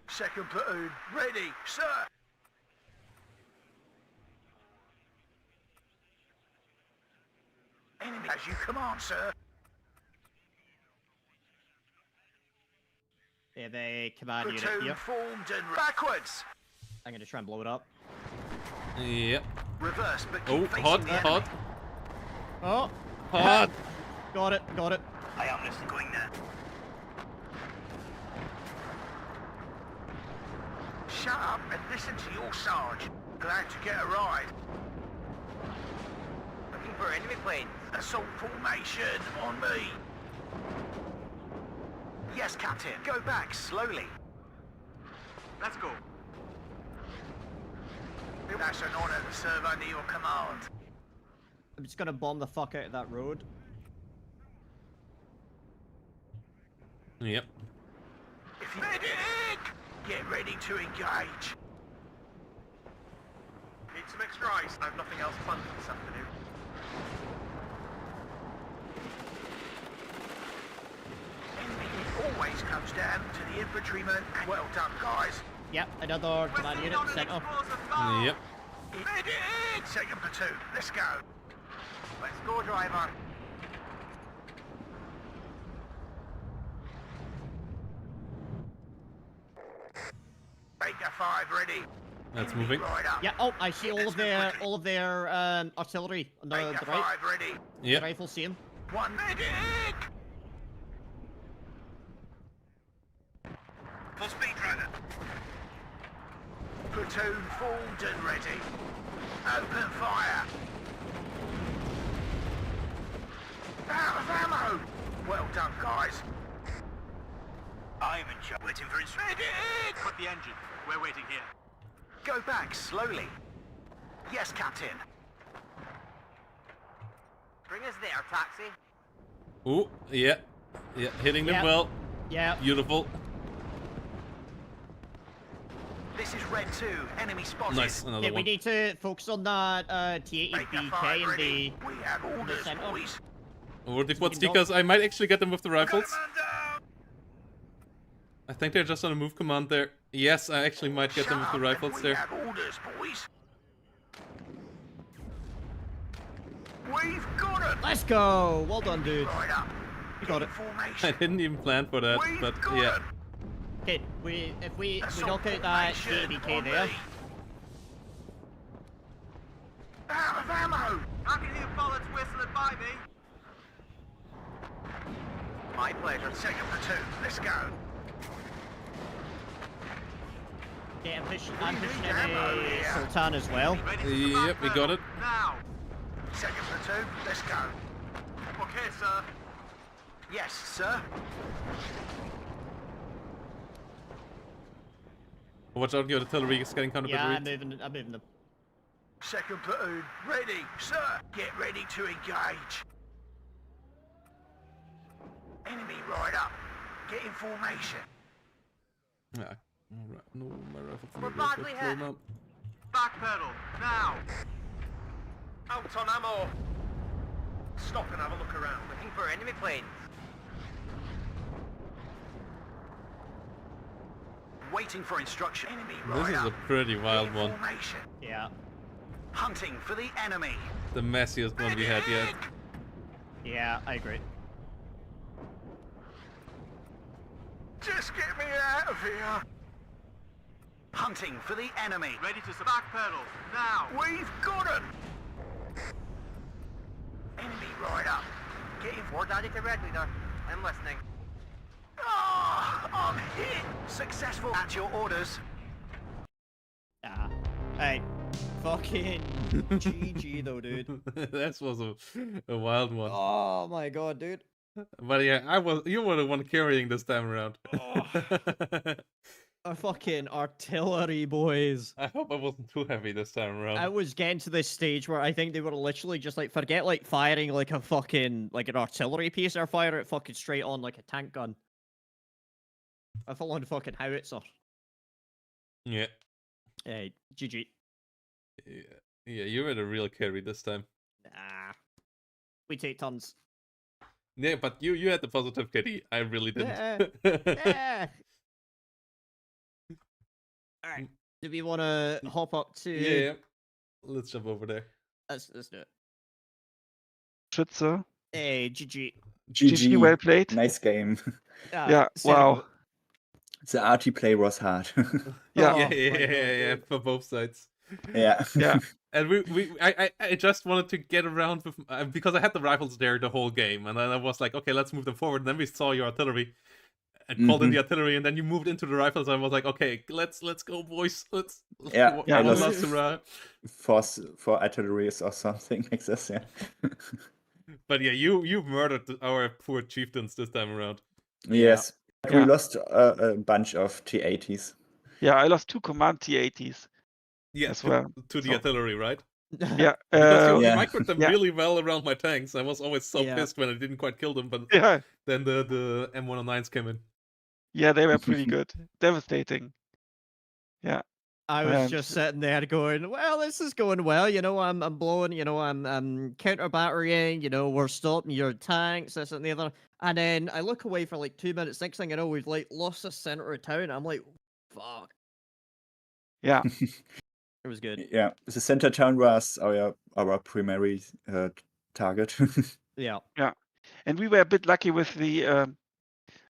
Second platoon, ready, sir. Enemy as you command, sir. They have a command unit Platoon here. formed and backwards. I'm gonna try and blow it up. Yep. Reverse, but keep Oh, facing hot, the enemy. hot, Oh! hot. Got it, got it. I am listening, going there. Shut up and listen to your sarge. Glad to get a ride. Looking for enemy planes. Assault formation on me. Yes, Captain. Go back slowly. Let's go. That's an honor to serve under your command. I'm just gonna bomb the fuck out of that road. Yep. If you medic, get ready to engage. Need some extra ice. I have nothing else planned for this afternoon. Enemy always comes down to the infantrymen. Well done, guys. Yep, another command unit in the center. Yep. Medic! Second platoon, let's go. Let's go, driver. Baker 5 ready. That's Enemy moving. Right up. Yeah, oh, I see Let's move quickly. all of their artillery on the Baker right. 5 ready. The Yep. rifles, see him. One medic! Full speed, driver. Platoon formed and ready. Open fire. Out of ammo! Well done, guys. I'm in charge. Waiting for instructions. Medic! Put the engine. We're waiting here. Go back slowly. Yes, Captain. Bring us there, taxi. Oh, yeah. Yeah, hitting them Yep. well. Yeah. Beautiful. This is Red 2. Enemy spotted. Nice, another Okay, we one. need to focus on that T-80 Baker BK 5 and ready. the... We have orders, center. boys. Over the can go. because I might actually get them with the rifles. Got 'em down. I think they're just on a move command there. Yes, I actually might get them with the Shut up, rifles and there. We have orders, boys. We've got it. Let's go! Well done, dude. Right up. You got In it. I formation. didn't even plan for that, We've but got yeah. it. Okay, if we Assault knock out that formation T-80 BK on there, me. Out of ammo. I can hear bullets whistling by me. My pleasure. Second platoon, let's go. Yeah, I'm pushing in a Sultan as well. Ready to Yep, we got it. Now. Second platoon, let's go. Okay, sir. Yes, sir. Watch out, your artillery is getting kind of Yeah, bit weak. I'm moving them. Second platoon, ready, sir. Get ready to engage. Enemy right up. Get in formation. Yeah. Alright, no, my rifle's We're not badly good. hit. Blown up. Backpedal, now. Out on ammo. Stop and have a look around. Looking for enemy planes. Waiting for instruction. Enemy This right is a up. pretty wild Get in one. formation. Yeah. Hunting for the enemy. The messiest one we had yet. Yeah, I agree. Just get me out of here. Hunting for the enemy. Ready to backpedal, now. We've got him. Enemy right up. Get in. More daddy to red leader. I'm listening. Oh, I'm hit. Successful at your orders. Ah. Hey. Fucking GG though, dude. This was a wild one. Oh my god, dude. But yeah, you were the one carrying this time around. Our fucking artillery boys. I hope I wasn't too heavy this time around. I was getting to this stage where I think they were literally just like, forget like firing like a fucking, like an artillery piece, they're firing it fucking straight on like a tank gun. I fell on fucking howitzer. Yeah. Hey, GG. Yeah, you were the real carry this time. Ah. We take turns. Yeah, but you had the positive kitty. I really didn't. Yeah. Alright. Do we want to hop up to... Yeah. Let's jump over there. Let's do it. Schütze. Hey, GG. GG, well played. Nice game. Yeah, Sarah, wow. The arty play was hard. Yeah. Oh, Yeah, my yeah, God, for both sides. Yeah. Yeah. And I just wanted to get around with because I had the rifles there the whole game, and then I was like, okay, let's move them forward. And then we saw your artillery, and called in the artillery, and then you moved into the rifles. And I was like, okay, let's go, boys. Let's Yeah, I one lost- last hurrah. for artilleries or something like this, yeah. But yeah, you murdered our poor chieftains this time around. Yes. Yeah. We lost a bunch of T-80s. Yeah, I lost 2 command T-80s Yeah, as well. to the So- artillery, right? Yeah. Because you Yeah. microed them yeah. really well around my tanks. I was always so Yeah. pissed when I didn't quite kill them, but Yeah. then the M109s came in. Yeah, they were pretty good. Devastating. I was And- just sitting there going, well, this is going well, you know, I'm blowing, you know, I'm counter batterying, you know, we're stopping your tanks, this and the other. And then I look away for like 2 minutes, next thing I know, we've like lost the center of town. I'm like, fuck. Yeah. It was good. Yeah, the center town was our primary target. Yeah. And we were a bit lucky with the,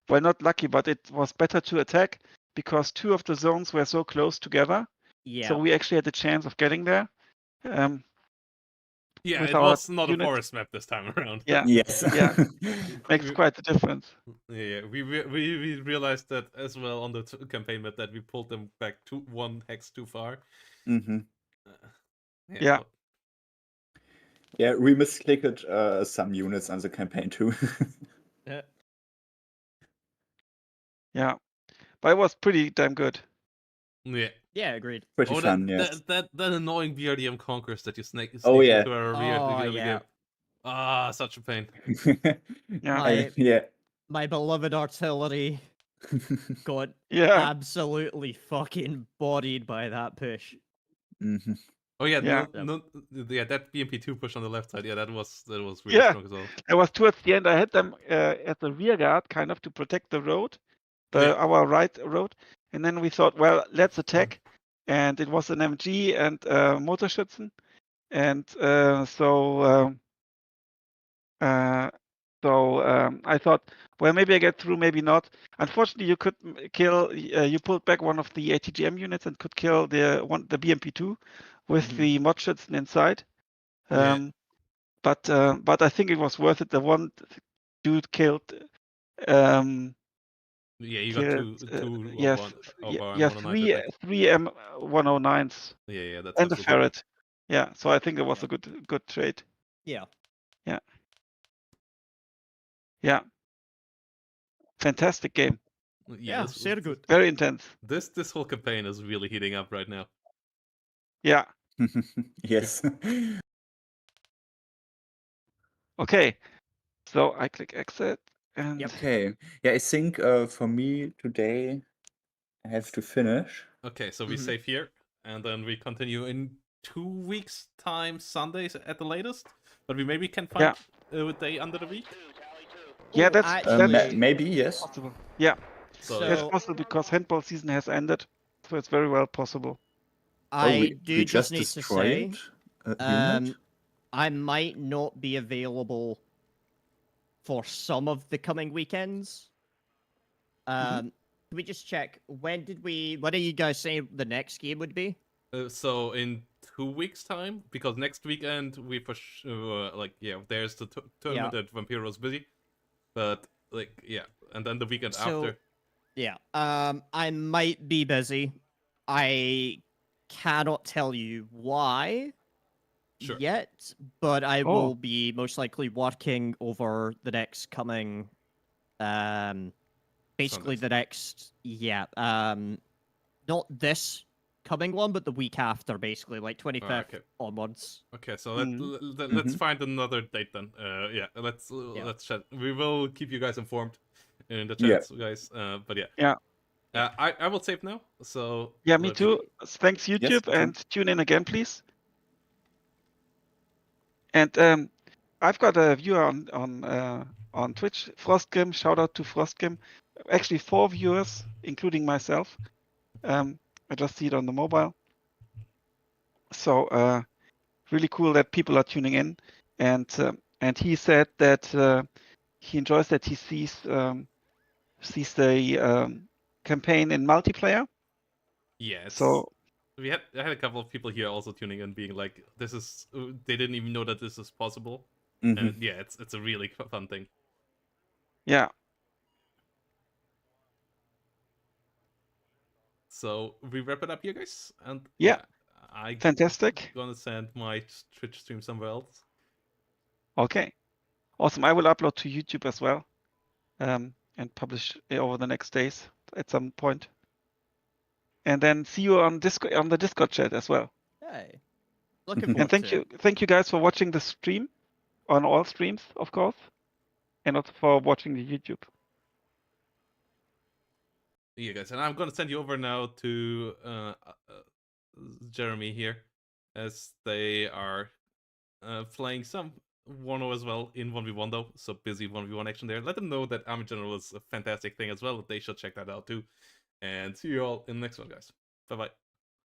well, not lucky, but it was better to attack because 2 of the zones were so close together. Yeah. So we actually had the chance of getting there. Yeah, With it our was not unit. a forest map this time around. Yeah. Yes. Yeah. Makes quite the difference. Yeah, we realized that as well on the campaign map that we pulled them back 1 hex too far. hmm Yeah. but- Yeah, we misclicked some units on the campaign too. Yeah. But it was pretty damn good. yeah. Yeah, agreed. Pretty Oh, fun, that, yes. that annoying BRDM conquers that you sneak Oh, yeah. into our rear Oh, at the early yeah. game. Ah, such a pain. Yeah. My- yeah. My beloved artillery got Yeah. absolutely fucking bodied by that push. hmm Oh yeah, Yeah. that BMP2 push on the left side. Yeah, that was really Yeah. strong as well. It was towards the end. I had them at the rear guard, kind of to protect the road, Yeah. our right road. And then we thought, well, let's attack. And it was an MG and Motorschützen. And so I thought, well, maybe I get through, maybe not. Unfortunately, you could kill. You pulled back one of the ATGM units and could kill the BMP2 with Mhm. the Motorschützen inside. Yeah. But I think it was worth it. The one dude killed. Yeah, Yeah, you got killed, two yeah, of one of our yeah, 109s, I think. three M109s Yeah, that's and a absolutely ferret. Yeah, so I think it was Yeah. a good trade. Yeah. Yeah, fantastic game, Yeah, sehr good. very intense. This whole campaign is really heating up right now. Yeah. Yes. Okay, so I click exit and Yep. Okay. Yeah, I think for me today I have to finish. Okay, so we Mhm. save here, and then we continue in 2 weeks' time, Sundays at the latest. But we maybe can find a day under the week. yeah, Oh, that's actually, Maybe, yes. possible. Yeah, So, that's so possible because handball season has ended, so it's very well possible. I do we just just need to destroyed say, a unit. I might not be available for some of the coming weekends. Can we just check when are you guys saying the next game would be? so in 2 weeks' time, because next weekend we for sure there's the tournament Yeah. at Vampiro's busy, but and then the weekend So, after. yeah, I might be busy. I cannot tell you why Sure. yet, but I Oh. will be most likely working over the next coming, basically Sundays. the next, not this coming one, but the week after, basically, like 25th okay. onwards. Okay, so Mhm. let's find another date then. Let's chat. We will keep you guys informed in the Yeah. chats, guys. But yeah. Yeah. I will save now. So Yeah, me too. Thanks YouTube, me too. and tune in again, please. And I've got a viewer on Twitch, Frostgrim. Shout out to Frostgrim. Actually, 4 viewers, including myself. I just see it on the mobile. So really cool that people are tuning in. And he said that he enjoys that he sees the campaign in multiplayer. yeah, So I had a couple of people here also tuning in, being like, "This is." They didn't even know that this is possible. Mhm. And yeah, it's a really fun thing. yeah, So we wrap it up here, guys. And Yeah. I fantastic. gonna send my Twitch stream somewhere else. Okay, awesome. I will upload to YouTube as well, and publish over the next days at some point. And then see you on the Discord chat as well. Hey, looking forward And thank you guys for watching the stream on all streams, of course, and also for watching the YouTube. Yeah, guys, and I'm gonna send you over now to Jeremy here, as they are playing some 1-0 as well in 1v1 though, so busy 1v1 action there. Let them know that Army General is a fantastic thing as well, that they should check that out too. And see you all in the next one, guys. Bye bye.